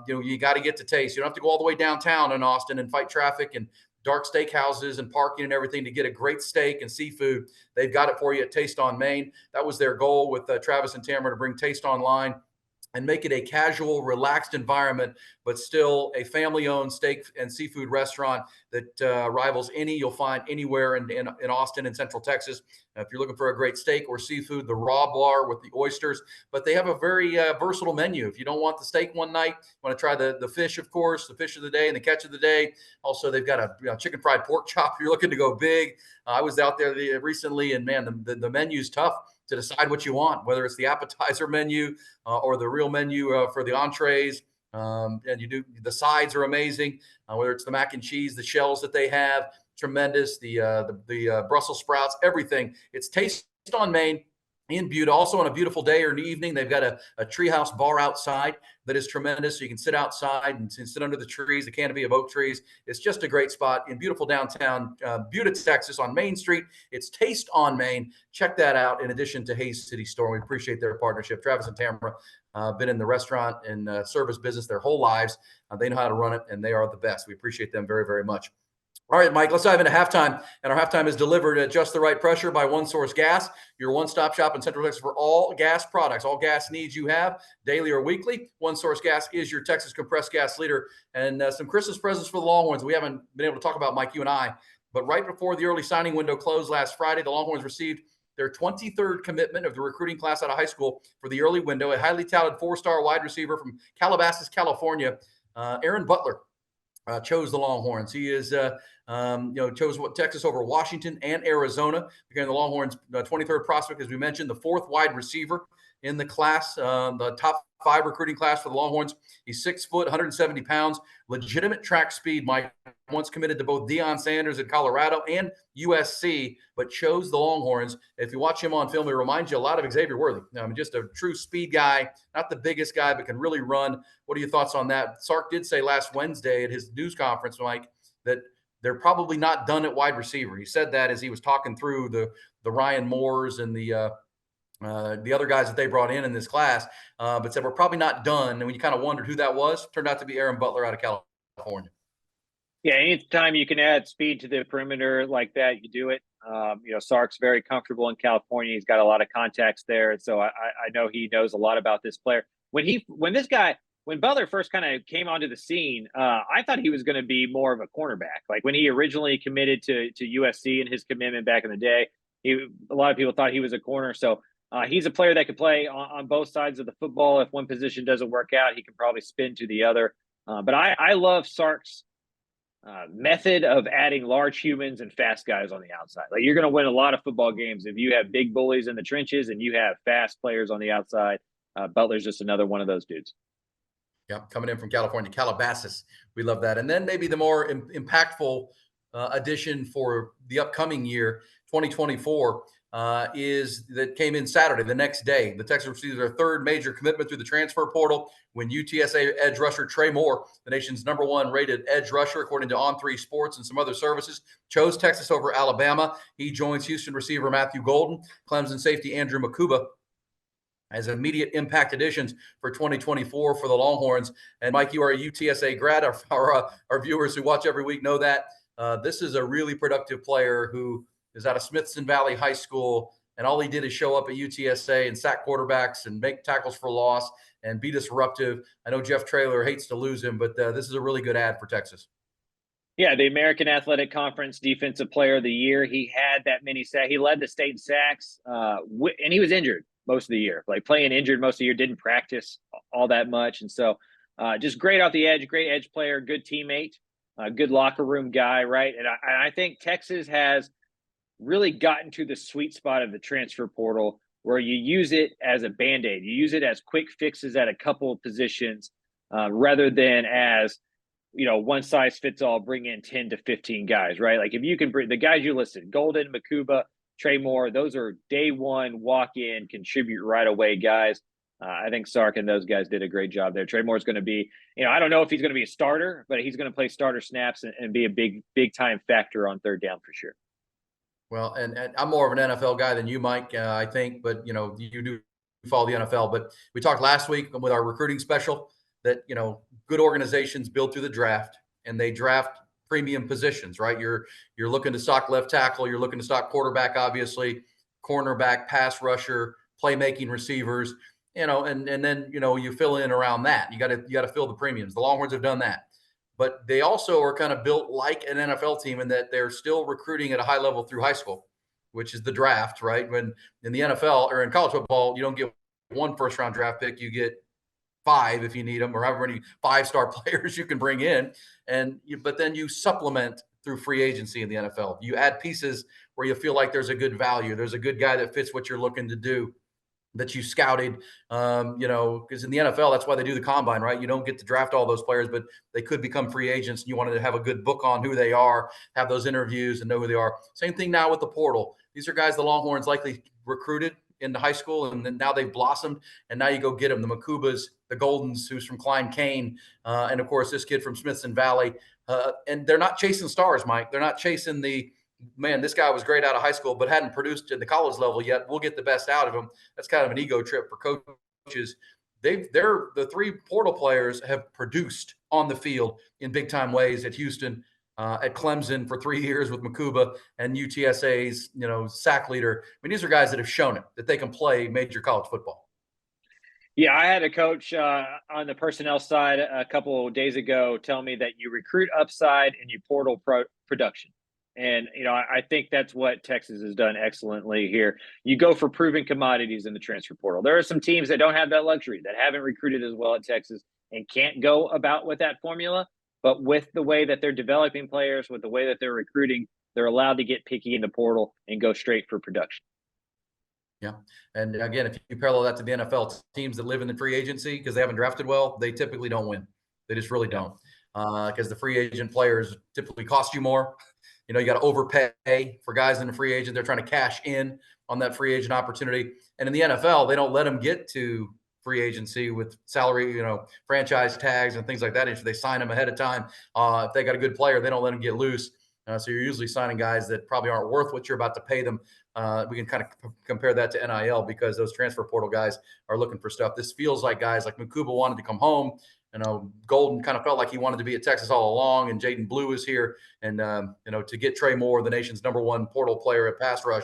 you got to get to Taste. You don't have to go all the way downtown in Austin and fight traffic and dark steakhouses and parking and everything to get a great steak and seafood. They've got it for you at Taste on Main. That was their goal with Travis and Tamara, to bring Taste online and make it a casual, relaxed environment, but still a family-owned steak and seafood restaurant that rivals any you'll find anywhere in Austin and Central Texas. If you're looking for a great steak or seafood, the raw bar with the oysters, but they have a very versatile menu. If you don't want the steak one night, you want to try the fish, of course, the fish of the day and the catch of the day. Also, they've got a chicken fried pork chop. If you're looking to go big. I was out there recently, and man, the menu's tough to decide what you want, whether it's the appetizer menu or the real menu for the entrees. And the sides are amazing, whether it's the mac and cheese, the shells that they have, tremendous, the Brussels sprouts, everything. It's Taste on Main in Buda. Also on a beautiful day or an evening, they've got a treehouse bar outside that is tremendous. So you can sit outside and sit under the trees, the canopy of oak trees. It's just a great spot in beautiful downtown Buda, Texas on Main Street. It's Taste on Main. Check that out in addition to Hayes City Store. We appreciate their partnership. Travis and Tamara been in the restaurant and service business their whole lives. They know how to run it, and they are the best. We appreciate them very, very much. All right, Mike, let's dive into halftime. And our halftime is delivered at Just the Right Pressure by One Source Gas, your one-stop shop in Central Texas for all gas products, all gas needs you have, daily or weekly. One Source Gas is your Texas compressed gas leader. And some Christmas presents for the Longhorns we haven't been able to talk about, Mike, you and I. But right before the early signing window closed last Friday, the Longhorns received their 23rd commitment of the recruiting class out of high school for the early window, a highly touted four-star wide receiver from Calabasas, California, Aaron Butler. Chose the Longhorns. He is, chose Texas over Washington and Arizona. Became the Longhorns' 23rd prospect, as we mentioned, the fourth wide receiver in the class, the top 5 recruiting class for the Longhorns. He's 6 foot, 170 pounds, legitimate track speed. Mike once committed to both Deion Sanders in Colorado and USC, but chose the Longhorns. If you watch him on film, he reminds you a lot of Xavier Worthy. Just a true speed guy, not the biggest guy, but can really run. What are your thoughts on that? Sark did say last Wednesday at his news conference, Mike, that they're probably not done at wide receiver. He said that as he was talking through the Ryan Moores and the other guys that they brought in this class, but said we're probably not done. And when you kind of wondered who that was, turned out to be Aaron Butler out of California. Yeah, anytime you can add speed to the perimeter like that, you do it. Sark's very comfortable in California. He's got a lot of contacts there, so I know he knows a lot about this player. When Butler first kind of came onto the scene, I thought he was going to be more of a cornerback. Like when he originally committed to USC in his commitment back in the day, a lot of people thought he was a corner. So he's a player that could play on both sides of the football. If one position doesn't work out, he can probably spin to the other. But I love Sark's method of adding large humans and fast guys on the outside. Like you're going to win a lot of football games if you have big bullies in the trenches and you have fast players on the outside. Butler's just another one of those dudes. Yeah, coming in from California, Calabasas. We love that. And then maybe the more impactful addition for the upcoming year, 2024, is that came in Saturday, the next day. The Texans received their third major commitment through the transfer portal when UTSA edge rusher Trey Moore, the nation's #1 rated edge rusher, according to On3 Sports and some other services, chose Texas over Alabama. He joins Houston receiver Matthew Golden, Clemson safety Andrew Makuba as immediate impact additions for 2024 for the Longhorns. And Mike, you are a UTSA grad. Our viewers who watch every week know that. This is a really productive player who is out of Smithson Valley High School, and all he did is show up at UTSA and sack quarterbacks and make tackles for loss and be disruptive. I know Jeff Traylor hates to lose him, but this is a really good ad for Texas. Yeah, the American Athletic Conference Defensive Player of the Year. He had that many sacks. He led the state in sacks, and he was injured most of the year. Like playing injured most of the year, didn't practice all that much, and so just great out the edge, great edge player, good teammate, good locker room guy, right? And I think Texas has really gotten to the sweet spot of the transfer portal where you use it as a Band-Aid. You use it as quick fixes at a couple of positions rather than as one size fits all, bring in 10 to 15 guys, right? Like if you can bring the guys you listed, Golden, Makuba, Trey Moore, those are day one, walk in, contribute right away guys. I think Sark and those guys did a great job there. Trey Moore's going to be, I don't know if he's going to be a starter, but he's going to play starter snaps and be a big time factor on third down for sure. Well, and I'm more of an NFL guy than you, Mike, I think, but you do follow the NFL. But we talked last week with our recruiting special that, good organizations build through the draft and they draft premium positions, right? You're looking to stock left tackle, you're looking to stock quarterback, obviously, cornerback, pass rusher, playmaking receivers, and then, you fill in around that. You got to fill the premiums. The Longhorns have done that. But they also are kind of built like an NFL team in that they're still recruiting at a high level through high school, which is the draft, right? When in the NFL or in college football, you don't get one first-round draft pick, you get 5 if you need them, or however many 5-star players you can bring in. But then you supplement through free agency in the NFL. You add pieces where you feel like there's a good value. There's a good guy that fits what you're looking to do that you scouted, because in the NFL, that's why they do the combine, right? You don't get to draft all those players, but they could become free agents. And you wanted to have a good book on who they are, have those interviews and know who they are. Same thing now with the portal. These are guys the Longhorns likely recruited into high school, and then now they've blossomed, and now you go get them. The Makubas, the Goldens, who's from Klein Kane, and of course this kid from Smithson Valley. And they're not chasing stars, Mike. They're not chasing this guy was great out of high school, but hadn't produced at the college level yet. We'll get the best out of him. That's kind of an ego trip for coaches. The 3 portal players have produced on the field in big time ways at Houston, at Clemson for 3 years with Makuba, and UTSA's, sack leader. I mean, these are guys that have shown it that they can play major college football. Yeah, I had a coach on the personnel side a couple of days ago tell me that you recruit upside and you portal production. And, I think that's what Texas has done excellently here. You go for proven commodities in the transfer portal. There are some teams that don't have that luxury, that haven't recruited as well at Texas and can't go about with that formula. But with the way that they're developing players, with the way that they're recruiting, they're allowed to get picky in the portal and go straight for production. Yeah. And again, if you parallel that to the NFL, teams that live in the free agency because they haven't drafted well, they typically don't win. They just really don't. Because the free agent players typically cost you more. You got to overpay for guys in the free agent. They're trying to cash in on that free agent opportunity. And in the NFL, they don't let them get to free agency with salary, franchise tags and things like that. If they sign them ahead of time, if they got a good player, they don't let them get loose. So you're usually signing guys that probably aren't worth what you're about to pay them. We can kind of compare that to NIL because those transfer portal guys are looking for stuff. This feels like guys like Makuba wanted to come home. Golden kind of felt like he wanted to be at Texas all along, and Jaden Blue is here. And, to get Trey Moore, the nation's #1 portal player at pass rush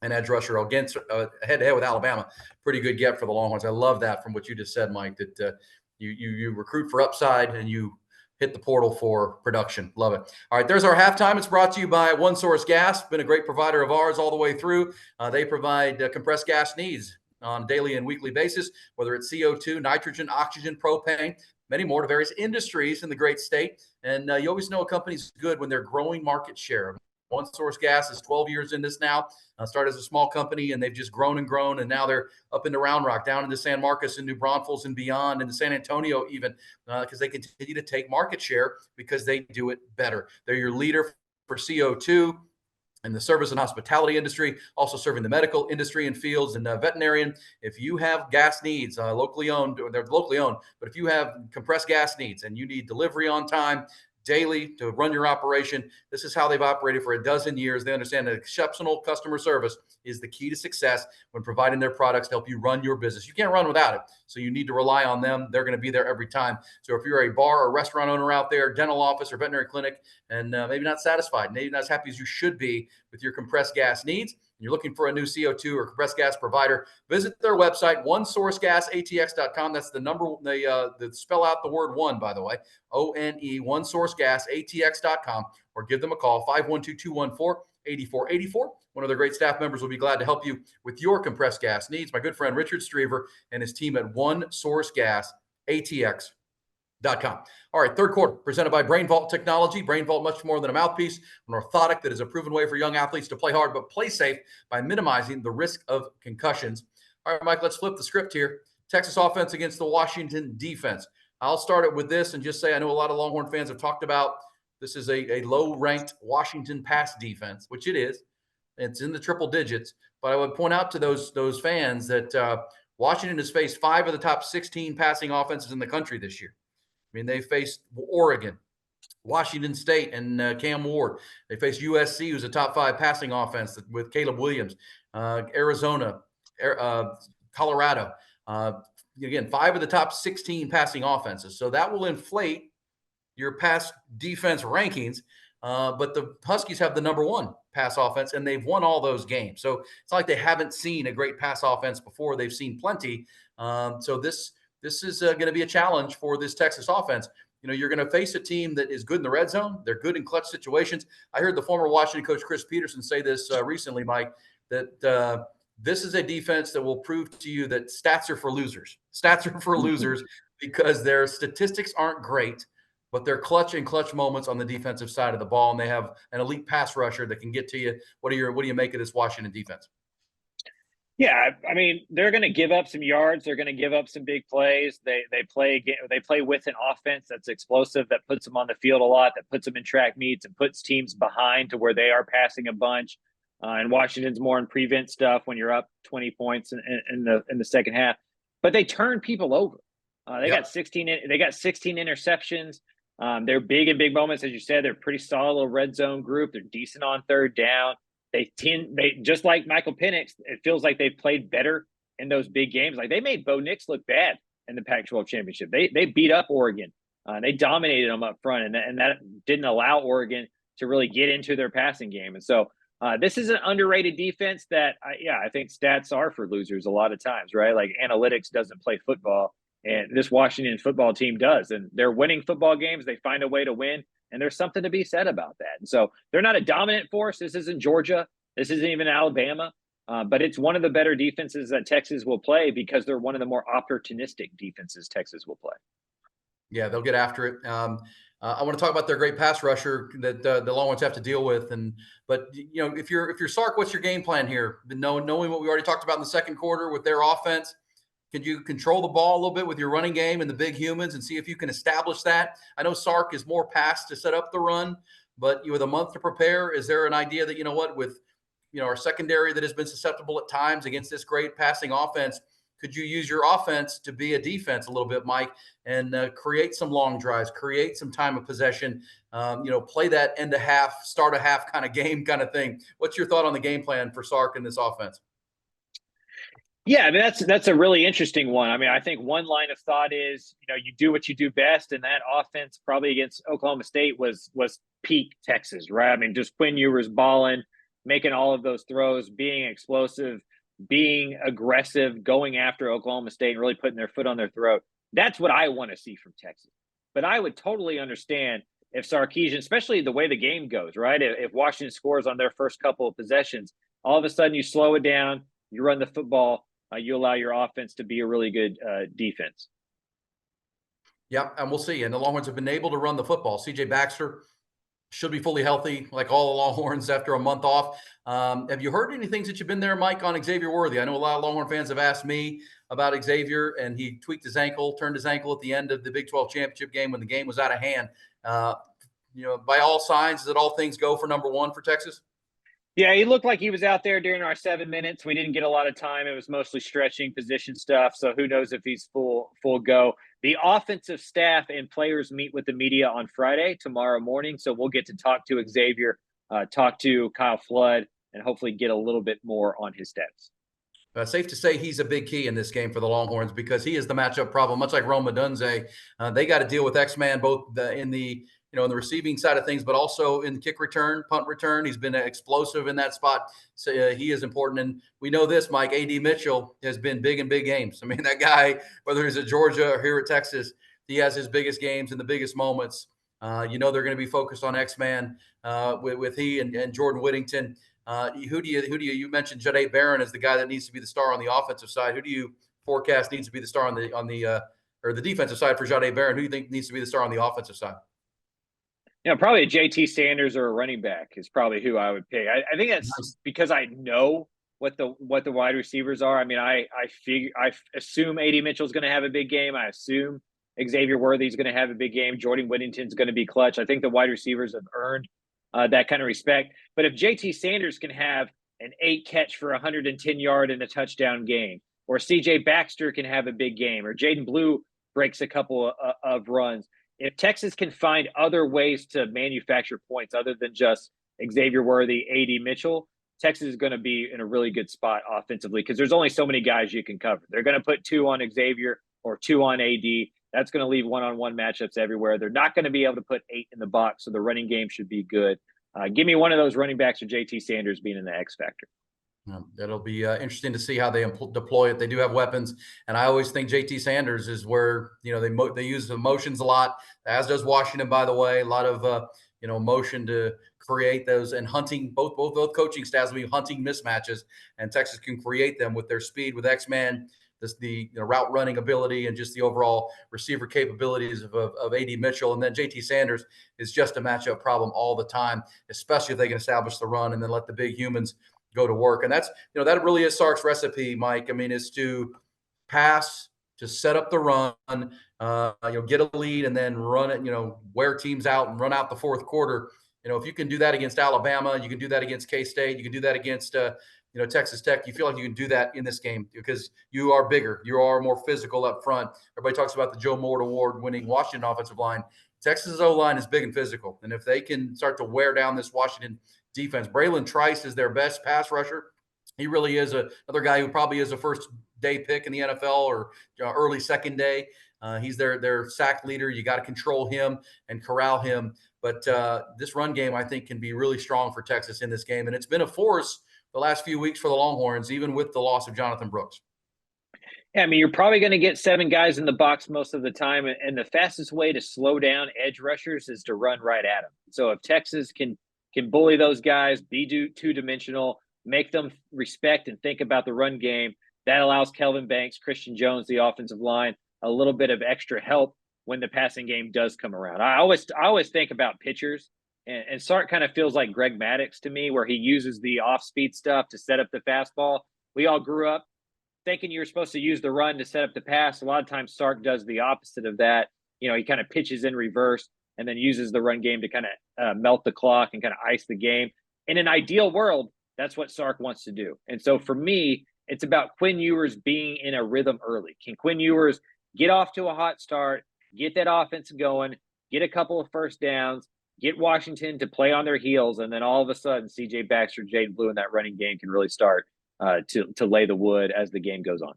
and edge rusher against head-to-head with Alabama, pretty good get for the Longhorns. I love that from what you just said, Mike, that you recruit for upside and you hit the portal for production. Love it. All right, there's our halftime. It's brought to you by One Source Gas, been a great provider of ours all the way through. They provide compressed gas needs on a daily and weekly basis, whether it's CO2, nitrogen, oxygen, propane, many more to various industries in the great state. And you always know a company's good when they're growing market share. One Source Gas is 12 years in this now. Started as a small company, and they've just grown and grown. And now they're up into Round Rock, down into San Marcos and New Braunfels and beyond, into San Antonio even, because they continue to take market share because they do it better. They're your leader for CO2 in the service and hospitality industry, also serving the medical industry and fields and veterinarian. If you have gas needs, locally owned, they're locally owned, but if you have compressed gas needs and you need delivery on time, daily to run your operation. This is how they've operated for a dozen years. They understand that exceptional customer service is the key to success when providing their products to help you run your business. You can't run without it. So you need to rely on them. They're going to be there every time. So if you're a bar or restaurant owner out there, dental office or veterinary clinic, and maybe not satisfied, maybe not as happy as you should be with your compressed gas needs, and you're looking for a new CO2 or compressed gas provider, visit their website, onesourcegasatx.com. That's the number, the spell out the word one, by the way, ONE, onesourcegasatx.com, or give them a call, 512-214-8484. One of their great staff members will be glad to help you with your compressed gas needs. My good friend Richard Strever and his team at onesourcegasatx.com. All right, third quarter presented by Brain Vault Technology. Brain Vault, much more than a mouthpiece, an orthotic that is a proven way for young athletes to play hard but play safe by minimizing the risk of concussions. All right, Mike, let's flip the script here. Texas offense against the Washington defense. I'll start it with this and just say I know a lot of Longhorn fans have talked about this is a low-ranked Washington pass defense, which it is. It's in the triple digits. But I would point out to those fans that Washington has faced 5 of the top 16 passing offenses in the country this year. I mean, they faced Oregon, Washington State, and Cam Ward. They faced USC, who's a top 5 passing offense with Caleb Williams, Arizona, Colorado. Again, 5 of the top 16 passing offenses. So that will inflate your pass defense rankings. But the Huskies have the number 1 pass offense, and they've won all those games. So it's not like they haven't seen a great pass offense before. They've seen plenty. So this is going to be a challenge for this Texas offense. You know, you're going to face a team that is good in the red zone. They're good in clutch situations. I heard the former Washington coach Chris Peterson say this recently, Mike, that this is a defense that will prove to you that stats are for losers. Stats are for losers because their statistics aren't great, but they're clutch moments on the defensive side of the ball, and they have an elite pass rusher that can get to you. What do you make of this Washington defense? Yeah, I mean, they're going to give up some yards. They're going to give up some big plays. They play with an offense that's explosive, that puts them on the field a lot, that puts them in track meets and puts teams behind to where they are passing a bunch. And Washington's more in prevent stuff when you're up 20 points in the second half. But they turn people over. They got 16 interceptions. They're big in big moments, as you said. They're a pretty solid little red zone group. They're decent on third down. They just like Michael Penix, it feels like they've played better in those big games. Like they made Bo Nix look bad in the Pac-12 championship. They beat up Oregon. They dominated them up front, and that didn't allow Oregon to really get into their passing game. And so this is an underrated defense that, I think stats are for losers a lot of times, right? Like analytics doesn't play football, and this Washington football team does. And they're winning football games. They find a way to win. And there's something to be said about that. And so they're not a dominant force. This isn't Georgia. This isn't even Alabama. But it's one of the better defenses that Texas will play because they're one of the more opportunistic defenses Texas will play. Yeah, they'll get after it. I want to talk about their great pass rusher that the Longhorns have to deal with. But you know, if you're Sark, what's your game plan here? Knowing what we already talked about in the second quarter with their offense, can you control the ball a little bit with your running game and the big humans and see if you can establish that? I know Sark is more pass to set up the run, but with a month to prepare, is there an idea that, you know what, with our secondary that has been susceptible at times against this great passing offense, could you use your offense to be a defense a little bit, Mike, and create some long drives, create some time of possession, play that end of half, start a half kind of game kind of thing? What's your thought on the game plan for Sark in this offense? Yeah, I mean, that's a really interesting one. I mean, I think one line of thought is, you do what you do best, and that offense probably against Oklahoma State was peak Texas, right? I mean, just Quinn Ewers balling, making all of those throws, being explosive, being aggressive, going after Oklahoma State and really putting their foot on their throat. That's what I want to see from Texas. But I would totally understand if Sarkisian, especially the way the game goes, right? If Washington scores on their first couple of possessions, all of a sudden you slow it down, you run the football, you allow your offense to be a really good defense. Yeah, and we'll see. And the Longhorns have been able to run the football. C.J. Baxter should be fully healthy, like all the Longhorns after a month off. Have you heard anything since you've been there, Mike, on Xavier Worthy? I know a lot of Longhorn fans have asked me about Xavier, and he tweaked his ankle, turned his ankle at the end of the Big 12 championship game when the game was out of hand. By all signs, is it all things go for number 1 for Texas? Yeah, he looked like he was out there during our 7 minutes. We didn't get a lot of time. It was mostly stretching, position stuff. So who knows if he's full go. The offensive staff and players meet with the media on Friday, tomorrow morning. So we'll get to talk to Xavier, talk to Kyle Flood, and hopefully get a little bit more on his stats. Safe to say he's a big key in this game for the Longhorns because he is the matchup problem. Much like Rome Odunze, they got to deal with X-Man both in the in the receiving side of things, but also in kick return, punt return. He's been explosive in that spot, so he is important. And we know this, Mike. A.D. Mitchell has been big in big games. I mean, that guy, whether he's at Georgia or here at Texas, he has his biggest games and the biggest moments. They're going to be focused on X-Man with he and Jordan Whittington. Who do you mentioned Jahdae Barron as the guy that needs to be the star on the offensive side. Who do you forecast needs to be the star on the or the defensive side for Jahdae Barron? Who do you think needs to be the star on the offensive side? Probably a JT Sanders or a running back is probably who I would pick. I think that's because I know what the wide receivers are. I mean, I assume A.D. Mitchell's going to have a big game. I assume Xavier Worthy's going to have a big game. Jordan Whittington's going to be clutch. I think the wide receivers have earned that kind of respect. But if JT Sanders can have an 8 catch for 110 yard and a touchdown game, or CJ Baxter can have a big game, or Jaden Blue breaks a couple of runs, if Texas can find other ways to manufacture points other than just Xavier Worthy, A.D. Mitchell, Texas is going to be in a really good spot offensively because there's only so many guys you can cover. They're going to put 2 on Xavier or 2 on A.D. That's going to leave one-on-one matchups everywhere. They're not going to be able to put 8 in the box, so the running game should be good. Give me one of those running backs or JT Sanders being in the X factor. That'll be interesting to see how they deploy it. They do have weapons, and I always think JT Sanders is where they use emotions a lot, as does Washington. By the way, a lot of motion to create those, and hunting. Both coaching staffs will be hunting mismatches, and Texas can create them with their speed, with X-Man, the route running ability, and just the overall receiver capabilities of A.D. Mitchell. And then JT Sanders is just a matchup problem all the time, especially if they can establish the run and then let the big humans go to work. And that's, that really is Sark's recipe, Mike. I mean, is to pass, to set up the run, get a lead and then run it, wear teams out and run out the fourth quarter. If you can do that against Alabama, you can do that against K-State, you can do that against, Texas Tech. You feel like you can do that in this game because you are bigger, you are more physical up front. Everybody talks about the Joe Moore Award winning Washington offensive line. Texas O-line is big and physical. And if they can start to wear down this Washington defense, Braylon Trice is their best pass rusher. He really is another guy who probably is a first day pick in the NFL or early second day. He's their sack leader. You got to control him and corral him. But this run game, I think, can be really strong for Texas in this game. And it's been a force the last few weeks for the Longhorns, even with the loss of Jonathan Brooks. Yeah, I mean, you're probably going to get 7 guys in the box most of the time. And the fastest way to slow down edge rushers is to run right at them. So if Texas can bully those guys, be two-dimensional, make them respect and think about the run game, that allows Kelvin Banks, Christian Jones, the offensive line, a little bit of extra help when the passing game does come around. I always think about pitchers, and Sark kind of feels like Greg Maddux to me, where he uses the off-speed stuff to set up the fastball. We all grew up thinking you're supposed to use the run to set up the pass. A lot of times Sark does the opposite of that. He kind of pitches in reverse and then uses the run game to kind of melt the clock and kind of ice the game. In an ideal world, that's what Sark wants to do. And so for me, it's about Quinn Ewers being in a rhythm early. Can Quinn Ewers get off to a hot start, get that offense going, get a couple of first downs, get Washington to play on their heels, and then all of a sudden CJ Baxter, Jaden Blue in that running game can really start to lay the wood as the game goes on.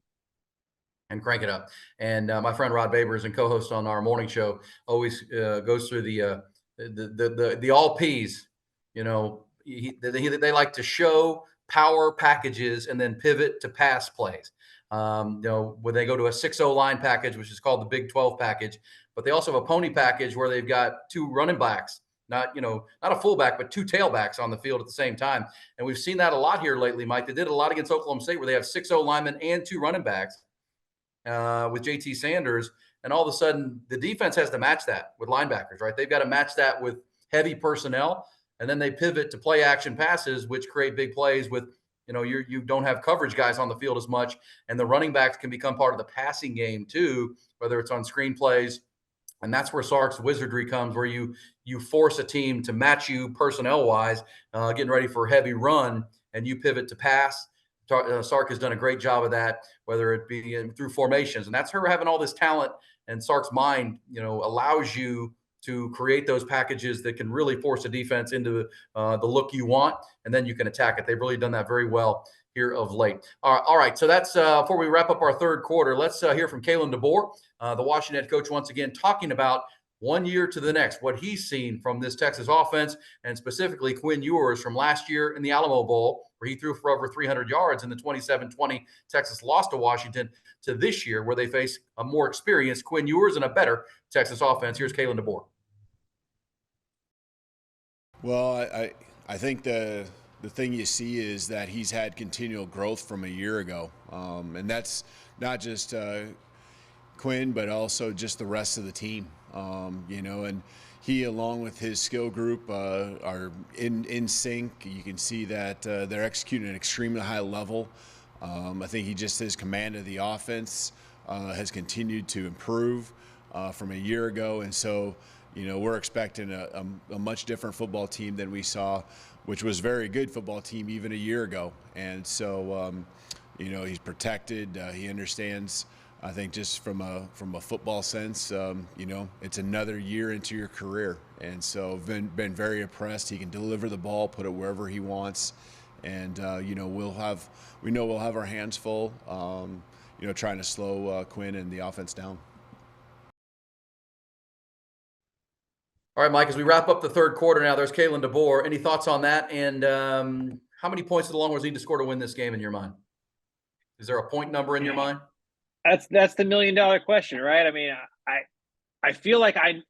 And crank it up. And my friend Rod Babers and co-host on our morning show always goes through the all P's. They like to show power packages and then pivot to pass plays. When they go to a 6-0 line package, which is called the Big 12 package, but they also have a pony package where they've got 2 running backs, not a fullback, but 2 tailbacks on the field at the same time. And we've seen that a lot here lately, Mike. They did a lot against Oklahoma State where they have 6-0 linemen and 2 running backs with JT Sanders. And all of a sudden the defense has to match that with linebackers, right? They've got to match that with heavy personnel. And then they pivot to play action passes, which create big plays with, you don't have coverage guys on the field as much. And the running backs can become part of the passing game too, whether it's on screen plays And that's where Sark's wizardry comes, where you force a team to match you personnel wise, getting ready for a heavy run, and you pivot to pass. Sark has done a great job of that, whether it be through formations, and that's her having all this talent. And Sark's mind, allows you to create those packages that can really force a defense into the look you want, and then you can attack it. They've really done that very well here of late. All right. So that's before we wrap up our third quarter. Let's hear from Kalen DeBoer, the Washington head coach, once again, talking about 1 year to the next, what he's seen from this Texas offense, and specifically Quinn Ewers from last year in the Alamo Bowl, where he threw for over 300 yards in the 27-20 Texas loss to Washington, to this year where they face a more experienced Quinn Ewers and a better Texas offense. Here's Kalen DeBoer. Well, I think the thing you see is that he's had continual growth from a year ago, and that's not just Quinn, but also just the rest of the team. And he, along with his skill group, are in sync. You can see that they're executing at an extremely high level. I think his command of the offense has continued to improve from a year ago, and so we're expecting a much different football team than we saw, which was a very good football team even a year ago. And so he's protected. He understands. I think just from a football sense, it's another year into your career, and so been very impressed. He can deliver the ball, put it wherever he wants, and we'll have our hands full, trying to slow Quinn and the offense down. All right, Mike, as we wrap up the third quarter now, there's Kalen DeBoer. Any thoughts on that? And how many points do the Longhorns need to score to win this game in your mind? Is there a point number in your mind? That's the $1 million question, right? I mean, I feel like I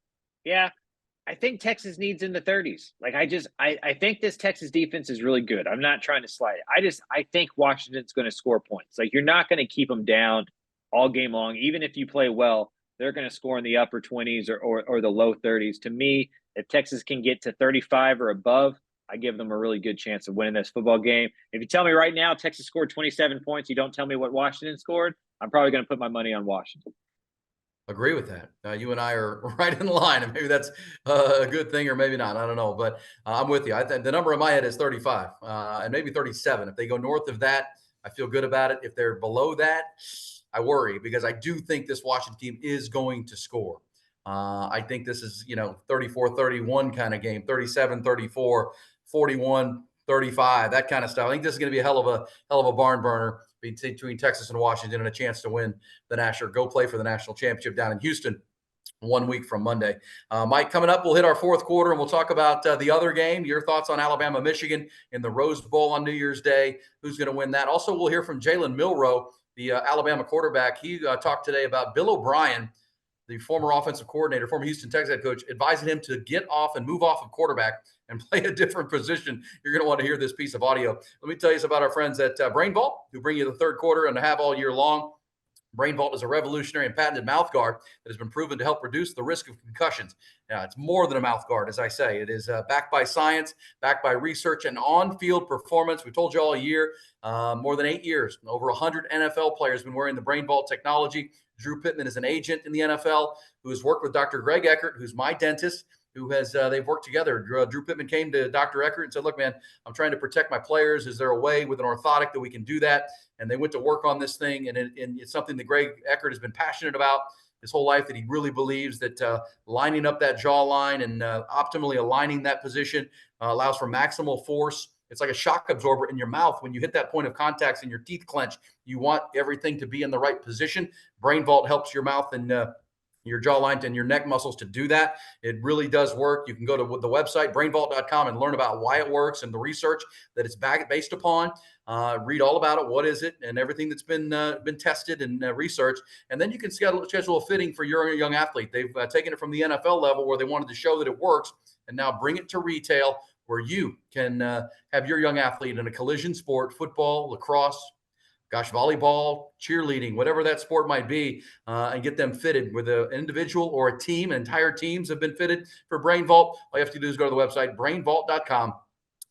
think Texas needs in the 30s. Like I think this Texas defense is really good. I'm not trying to slide it. I think Washington's going to score points. Like, you're not going to keep them down all game long. Even if you play well, they're going to score in the upper 20s or the low 30s. To me, if Texas can get to 35 or above, I give them a really good chance of winning this football game. If you tell me right now Texas scored 27 points, you don't tell me what Washington scored, I'm probably going to put my money on Washington. Agree with that. You and I are right in line, and maybe that's a good thing or maybe not. I don't know, but I'm with you. The number in my head is 35 and maybe 37. If they go north of that, I feel good about it. If they're below that, I worry, because I do think this Washington team is going to score. I think this is, 34-31 kind of game, 37-34, 41-35, that kind of stuff. I think this is going to be a hell of a barn burner between Texas and Washington, and a chance to win go play for the national championship down in Houston 1 week from Monday. Mike, coming up, we'll hit our fourth quarter and we'll talk about the other game. Your thoughts on Alabama, Michigan in the Rose Bowl on New Year's Day. Who's going to win that? Also, we'll hear from Jalen Milroe, the Alabama quarterback. He talked today about Bill O'Brien, the former offensive coordinator, former Houston Texans head coach, advising him to get off and move off of quarterback and play a different position. You're going to want to hear this piece of audio. Let me tell you about our friends at Brain Vault, who bring you the third quarter and have all year long. Brain Vault is a revolutionary and patented mouth guard that has been proven to help reduce the risk of concussions. Now, it's more than a mouth guard, as I say. It is backed by science, backed by research, and on-field performance. We told you all year, more than 8 years. Over 100 NFL players have been wearing the Brain Vault technology. Drew Pittman is an agent in the NFL who has worked with Dr. Greg Eckert, who's my dentist, who has they've worked together. Drew Pittman came to Dr. Eckert and said, look, man, I'm trying to protect my players. Is there a way with an orthotic that we can do that? And they went to work on this thing, and it's something that Greg Eckert has been passionate about his whole life, that he really believes that lining up that jawline and optimally aligning that position allows for maximal force. It's like a shock absorber in your mouth. When you hit that point of contact and your teeth clench, you want everything to be in the right position. Brain Vault helps your mouth and your jawline and your neck muscles to do that. It really does work. You can go to the website, brainvault.com, and learn about why it works and the research that it's based upon. Read all about it. What is it? And everything that's been tested and researched. And then you can schedule a fitting for your young athlete. They've taken it from the NFL level, where they wanted to show that it works, and now bring it to retail, where you can have your young athlete in a collision sport, football, lacrosse, volleyball, cheerleading, whatever that sport might be, and get them fitted with an individual or a team. Entire teams have been fitted for Brain Vault. All you have to do is go to the website, brainvault.com.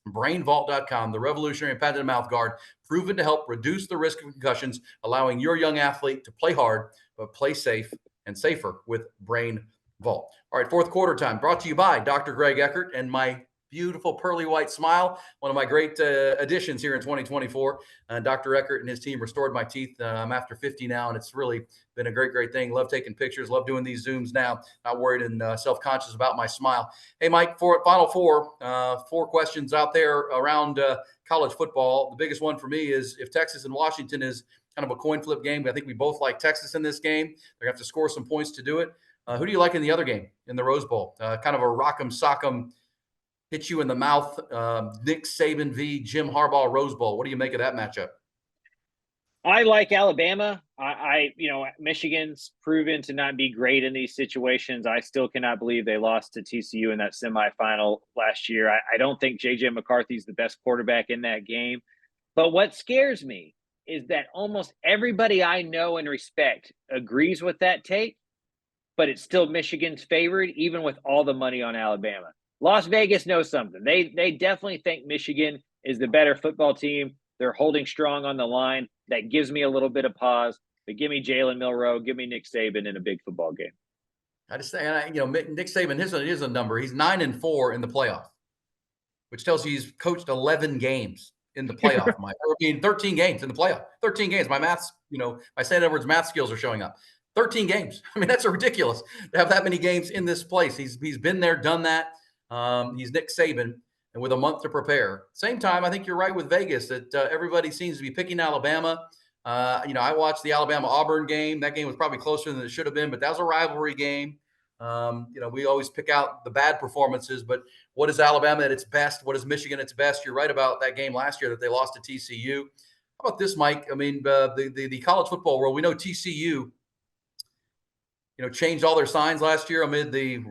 Brainvault.com, the revolutionary and patented mouth guard, proven to help reduce the risk of concussions, allowing your young athlete to play hard, but play safe and safer with Brain Vault. All right, fourth quarter time brought to you by Dr. Greg Eckert and my beautiful pearly white smile. One of my great additions here in 2024. Dr. Eckert and his team restored my teeth. I'm after 50 now, and it's really been a great, great thing. Love taking pictures. Love doing these Zooms now. Not worried and self-conscious about my smile. Hey, Mike, for final four questions out there around college football. The biggest one for me is if Texas and Washington is kind of a coin flip game. I think we both like Texas in this game. They're going to have to score some points to do it. Who do you like in the other game in the Rose Bowl? Kind of a rock'em sock'em, hit you in the mouth. Nick Saban v. Jim Harbaugh Rose Bowl. What do you make of that matchup? I like Alabama. Michigan's proven to not be great in these situations. I still cannot believe they lost to TCU in that semifinal last year. I don't think J.J. McCarthy's the best quarterback in that game. But what scares me is that almost everybody I know and respect agrees with that take, but it's still Michigan's favored, even with all the money on Alabama. Las Vegas knows something. They definitely think Michigan is the better football team. They're holding strong on the line. That gives me a little bit of pause. But give me Jalen Milroe, give me Nick Saban in a big football game. I just say, Nick Saban, his a number. He's 9-4 in the playoff, which tells you he's coached 11 games in the playoff. 13 games in the playoff. 13 games. My maths, my St. Edwards math skills are showing up. 13 games. I mean, that's ridiculous to have that many games in this place. He's been there, done that. He's Nick Saban, and with a month to prepare. Same time, I think you're right with Vegas that everybody seems to be picking Alabama. I watched the Alabama-Auburn game. That game was probably closer than it should have been, but that was a rivalry game. We always pick out the bad performances, but what is Alabama at its best? What is Michigan at its best? You're right about that game last year that they lost to TCU. How about this, Mike? I mean, the college football world, we know TCU changed all their signs last year amid the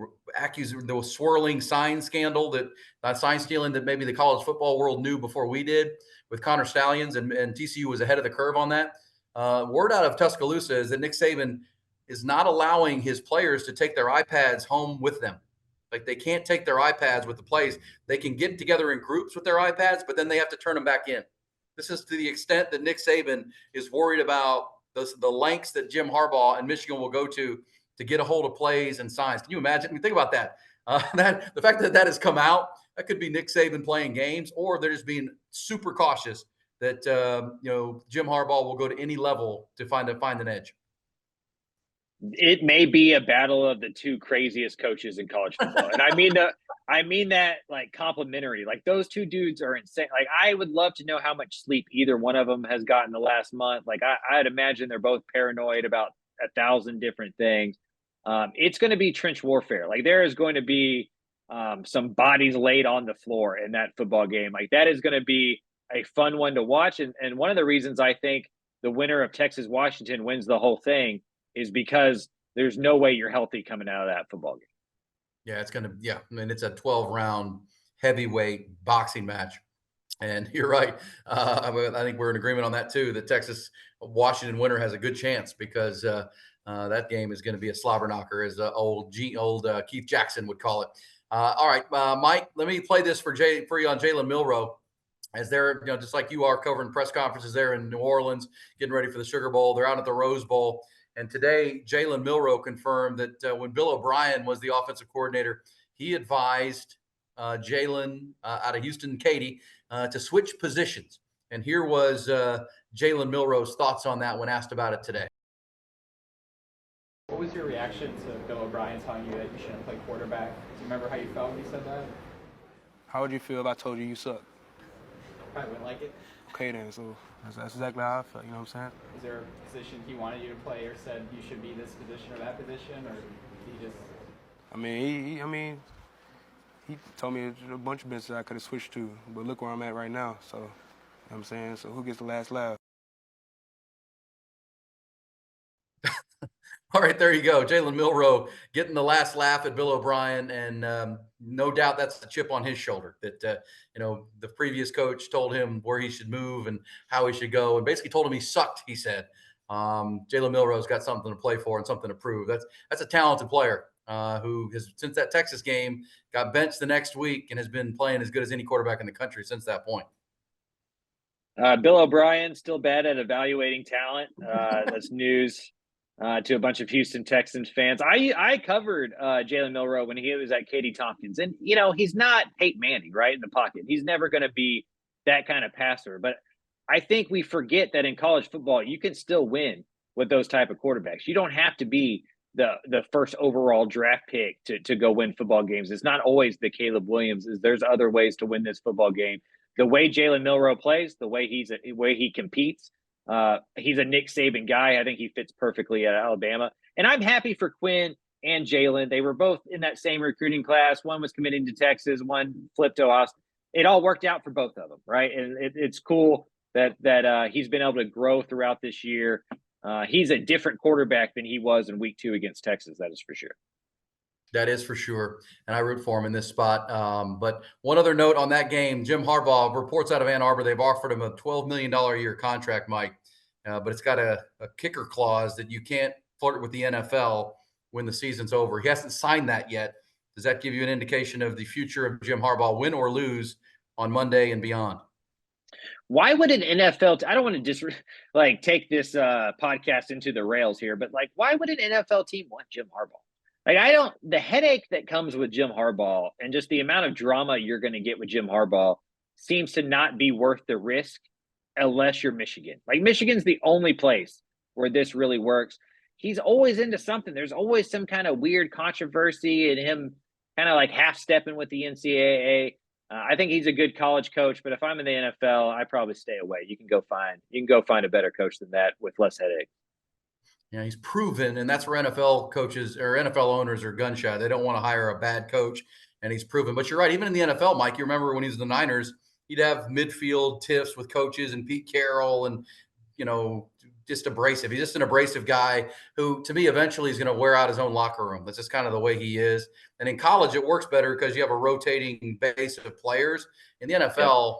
swirling sign scandal that sign stealing that maybe the college football world knew before we did with Connor Stallions, and TCU was ahead of the curve on that. Word out of Tuscaloosa is that Nick Saban is not allowing his players to take their iPads home with them. Like they can't take their iPads with the plays. They can get together in groups with their iPads, but then they have to turn them back in. This is to the extent that Nick Saban is worried about the lengths that Jim Harbaugh and Michigan will go to get a hold of plays and signs. Can you imagine? I mean, think about that. That the fact that has come out, that could be Nick Saban playing games, or they're just being super cautious that Jim Harbaugh will go to any level to find an edge. It may be a battle of the two craziest coaches in college football, and I mean that like complimentary. Like those two dudes are insane. Like I would love to know how much sleep either one of them has gotten the last month. Like I'd imagine they're both paranoid about 1,000 different things. It's going to be trench warfare. Like there is going to be some bodies laid on the floor in that football game. Like that is going to be a fun one to watch. And one of the reasons I think the winner of Texas Washington wins the whole thing is because there's no way you're healthy coming out of that football game. Yeah, I mean, it's a 12-round heavyweight boxing match. And you're right. I think we're in agreement on that too, that Texas Washington winner has a good chance because that game is going to be a slobber knocker, as old Keith Jackson would call it. All right, Mike, let me play this for you on Jalen Milroe, as they're just like you are covering press conferences there in New Orleans, getting ready for the Sugar Bowl. They're out at the Rose Bowl, and today Jalen Milroe confirmed that when Bill O'Brien was the offensive coordinator, he advised Jalen out of Houston, Katy, to switch positions. And here was Jalen Milroe's thoughts on that when asked about it today. What was your reaction to Bill O'Brien telling you that you shouldn't play quarterback? Do you remember how you felt when he said that? How would you feel if I told you you suck? Probably wouldn't like it. Okay then, so that's exactly how I felt, you know what I'm saying? Is there a position he wanted you to play or said you should be this position or that position, or he just... I mean, he told me a bunch of business I could have switched to, but look where I'm at right now, so, you know what I'm saying? So who gets the last laugh? All right, there you go. Jalen Milroe getting the last laugh at Bill O'Brien, and no doubt that's the chip on his shoulder that, the previous coach told him where he should move and how he should go, and basically told him he sucked, he said. Jalen Milroe's got something to play for and something to prove. That's a talented player who has, since that Texas game, got benched the next week and has been playing as good as any quarterback in the country since that point. Bill O'Brien, still bad at evaluating talent. That's news to a bunch of Houston Texans fans. I covered Jalen Milroe when he was at Katy Tompkins, and he's not Peyton Manning, right, in the pocket. He's never going to be that kind of passer. But I think we forget that in college football, you can still win with those type of quarterbacks. You don't have to be the first overall draft pick to go win football games. It's not always the Caleb Williams. There's other ways to win this football game. The way Jalen Milroe plays, the way he competes. He's a Nick Saban guy. I think he fits perfectly at Alabama. And I'm happy for Quinn and Jalen. They were both in that same recruiting class. One was committing to Texas, one flipped to Austin. It all worked out for both of them, right? And it's cool that he's been able to grow throughout this year. He's a different quarterback than he was in week 2 against Texas. That is for sure. That is for sure. And I root for him in this spot. But one other note on that game, Jim Harbaugh, reports out of Ann Arbor, they've offered him a $12 million a year contract, Mike. But it's got a kicker clause that you can't flirt with the NFL when the season's over. He hasn't signed that yet. Does that give you an indication of the future of Jim Harbaugh, win or lose on Monday and beyond? Why would an NFL I don't want to take this podcast into the rails here, but why would an NFL team want Jim Harbaugh? The headache that comes with Jim Harbaugh and just the amount of drama you're going to get with Jim Harbaugh seems to not be worth the risk unless you're Michigan. Michigan's the only place where this really works. He's always into something. There's always some kind of weird controversy and him kind of half stepping with the NCAA. I think he's a good college coach, but if I'm in the NFL, I probably stay away. You can go find a better coach than that with less headache. Yeah, he's proven, and that's where NFL coaches or NFL owners are gun shy. They don't want to hire a bad coach, and he's proven. But you're right. Even in the NFL, Mike, you remember when he was in the Niners, he'd have midfield tiffs with coaches and Pete Carroll and, just abrasive. He's just an abrasive guy who, to me, eventually is going to wear out his own locker room. That's just kind of the way he is. And in college, it works better because you have a rotating base of players. In the NFL,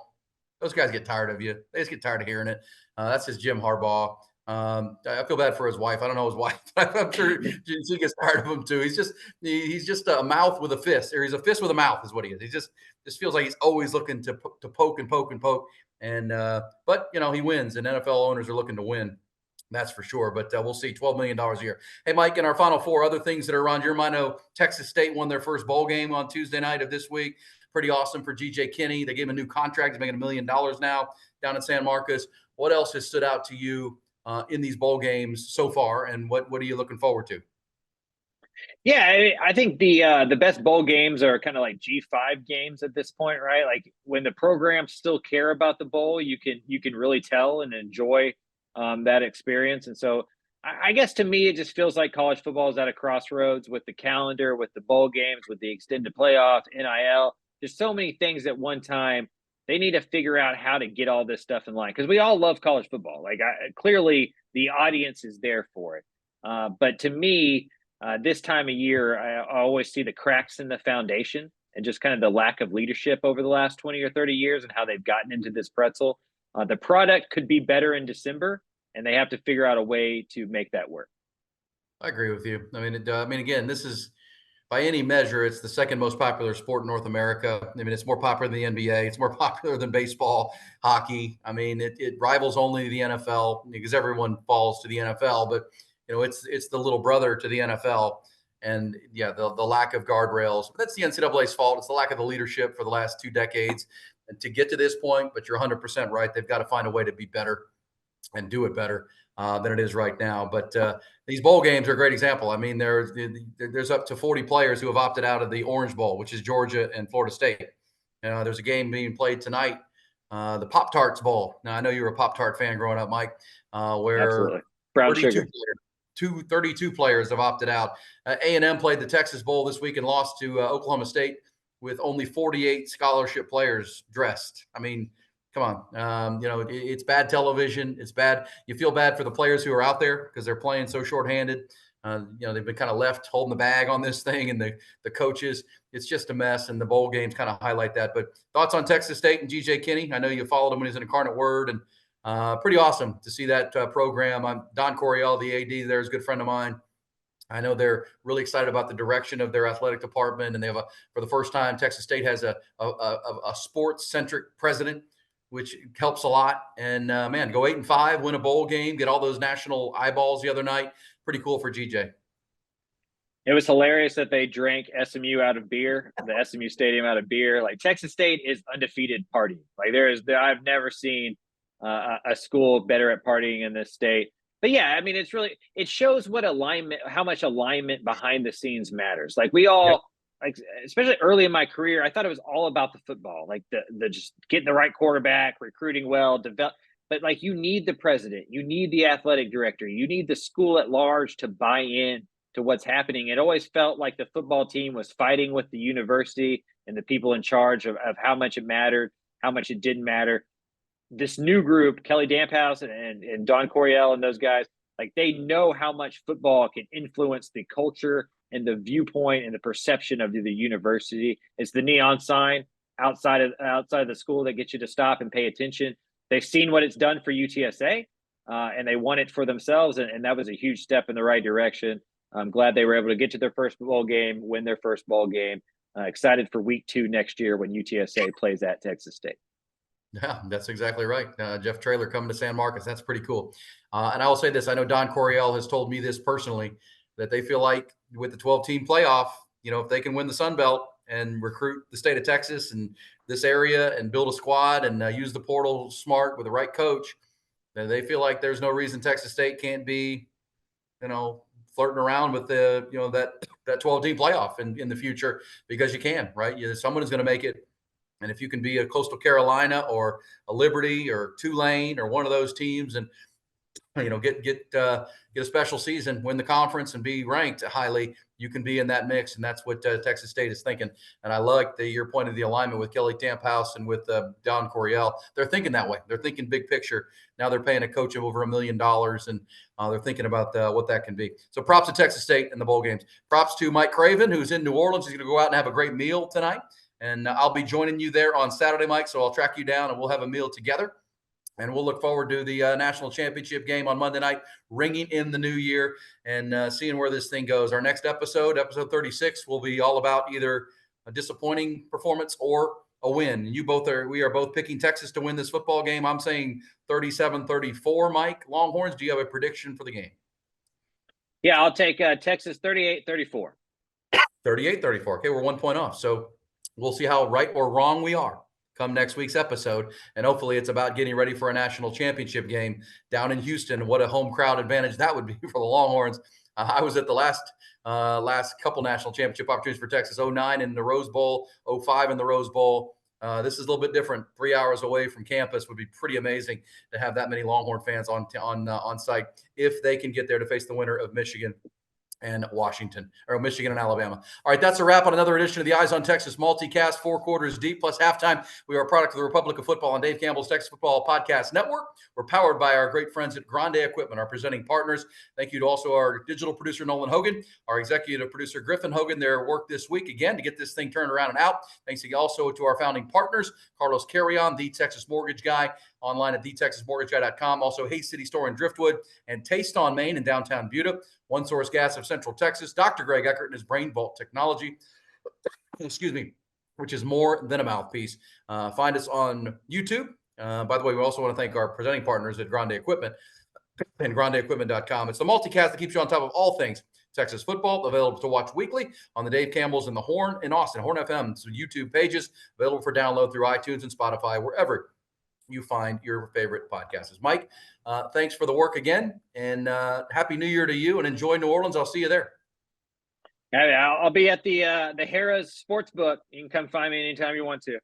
those guys get tired of you. They just get tired of hearing it. That's just Jim Harbaugh. I feel bad for his wife. I don't know his wife, but I'm sure she gets tired of him too. He's just a mouth with a fist, or he's a fist with a mouth is what he is. He just feels like he's always looking to poke and poke and poke. And but he wins, and NFL owners are looking to win. That's for sure. But we'll see. $12 million a year. Hey, Mike, in our Final Four, other things that are on your mind. I know Texas State won their first bowl game on Tuesday night of this week. Pretty awesome for G.J. Kinney. They gave him a new contract. He's making $1 million now down in San Marcos. What else has stood out to you in these bowl games so far, and what are you looking forward to? Yeah, I think the best bowl games are kind of like G5 games at this point, right? When the programs still care about the bowl, you can really tell and enjoy that experience. And so I guess to me, it just feels like college football is at a crossroads with the calendar, with the bowl games, with the extended playoff, NIL. There's so many things at one time. They need to figure out how to get all this stuff in line because we all love college football. Clearly, the audience is there for it. But to me, this time of year, I always see the cracks in the foundation and just kind of the lack of leadership over the last 20 or 30 years and how they've gotten into this pretzel. The product could be better in December, and they have to figure out a way to make that work. I agree with you. I mean, again, this is by any measure, it's the second most popular sport in North America. I mean, it's more popular than the NBA. It's more popular than baseball, hockey. I mean, it rivals only the NFL because everyone falls to the NFL, but it's the little brother to the NFL. And yeah, the lack of guardrails. But that's the NCAA's fault. It's the lack of the leadership for the last 2 decades and to get to this point. But you're 100% right. They've got to find a way to be better and do it better than it is right now. But these bowl games are a great example. I mean, there's up to 40 players who have opted out of the Orange Bowl, which is Georgia and Florida State. There's a game being played tonight, the Pop-Tarts Bowl. Now, I know you were a Pop-Tart fan growing up, Mike, where absolutely brown 32 sugar. 32 players have opted out. A&M played the Texas Bowl this week and lost to Oklahoma State with only 48 scholarship players dressed. I mean, come on. It's bad television. It's bad. You feel bad for the players who are out there because they're playing so shorthanded. They've been kind of left holding the bag on this thing, and the coaches, it's just a mess, and the bowl games kind of highlight that. But thoughts on Texas State and G.J. Kinney? I know you followed him when he was in Incarnate Word, and pretty awesome to see that program. Don Coryell, the AD there, is a good friend of mine. I know they're really excited about the direction of their athletic department, and they have for the first time, Texas State has a sports-centric president, which helps a lot. And man, go 8-5, win a bowl game, get all those national eyeballs the other night. Pretty cool for GJ. It was hilarious that they drank SMU out of beer, the SMU stadium out of beer. Like Texas State is undefeated partying. Like I've never seen a school better at partying in this state. But yeah, I mean, it shows how much alignment behind the scenes matters. Like like especially early in my career, I thought it was all about the football, like the just getting the right quarterback, recruiting well, develop. But like you need the president, you need the athletic director, you need the school at large to buy in to what's happening. It always felt like the football team was fighting with the university and the people in charge of how much it mattered, how much it didn't matter. This new group, Kelly Damphouse and Don Coryell and those guys, like they know how much football can influence the culture and the viewpoint and the perception of the university. It's the neon sign outside of the school that gets you to stop and pay attention. They've seen what it's done for UTSA, and they want it for themselves, and that was a huge step in the right direction. I'm glad they were able to get to their first bowl game, win their first bowl game. Excited for week 2 next year when UTSA plays at Texas State. Yeah, that's exactly right. Jeff Traylor coming to San Marcos. That's pretty cool. And I will say this. I know Don Coryell has told me this personally, that they feel like with the 12-team playoff, if they can win the Sun Belt and recruit the state of Texas and this area and build a squad and use the portal smart with the right coach, then they feel like there's no reason Texas State can't be, flirting around with the that 12-team playoff in the future, because you can, right? Someone is going to make it, and if you can be a Coastal Carolina or a Liberty or Tulane or one of those teams, and get a special season, win the conference, and be ranked highly, you can be in that mix, and that's what Texas State is thinking. And I like your point of the alignment with Kelly Damphouse and with Don Coryell. They're thinking that way. They're thinking big picture. Now they're paying a coach of over $1 million, and they're thinking about what that can be. So props to Texas State in the bowl games. Props to Mike Craven, who's in New Orleans. He's going to go out and have a great meal tonight, and I'll be joining you there on Saturday, Mike. So I'll track you down, and we'll have a meal together. And we'll look forward to the national championship game on Monday night, ringing in the new year, and seeing where this thing goes. Our next episode 36, will be all about either a disappointing performance or a win. We are both picking Texas to win this football game. I'm saying 37-34, Mike. Longhorns, do you have a prediction for the game? Yeah, I'll take Texas 38-34. 38-34. Okay, we're 1 point off. So we'll see how right or wrong we are come next week's episode. And hopefully it's about getting ready for a national championship game down in Houston. What a home crowd advantage that would be for the Longhorns. I was at the last couple national championship opportunities for Texas, 09 in the Rose Bowl, 05 in the Rose Bowl. This is a little bit different. 3 hours away from campus would be pretty amazing to have that many Longhorn fans on site, if they can get there to face the winner of Michigan and Washington, or Michigan and Alabama. All right, that's a wrap on another edition of the Eyes on Texas multicast, 4 quarters deep plus halftime. We are a product of the Republic of Football and Dave Campbell's Texas Football Podcast Network. We're powered by our great friends at Grande Equipment, our presenting partners. Thank you to also our digital producer, Nolan Hogan, our executive producer, Griffin Hogan, their work this week, again, to get this thing turned around and out. Thanks also to our founding partners, Carlos Carrion, the Texas Mortgage Guy, online at thetexasmortgageguy.com. Also, Hayes City Store in Driftwood and Taste on Main in downtown Buda. One Source Gas of Central Texas. Dr. Greg Eckert and his Brain Vault technology, which is more than a mouthpiece. Find us on YouTube. By the way, we also want to thank our presenting partners at Grande Equipment and grandeequipment.com. It's the multicast that keeps you on top of all things Texas football, available to watch weekly on the Dave Campbell's and the Horn in Austin, Horn FM's YouTube pages, available for download through iTunes and Spotify, wherever you find your favorite podcasts. Mike, thanks for the work again, and Happy New Year to you, and enjoy New Orleans. I'll see you there. I'll be at the Harrah's Sportsbook. You can come find me anytime you want to.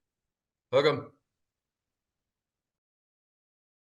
Hook 'em.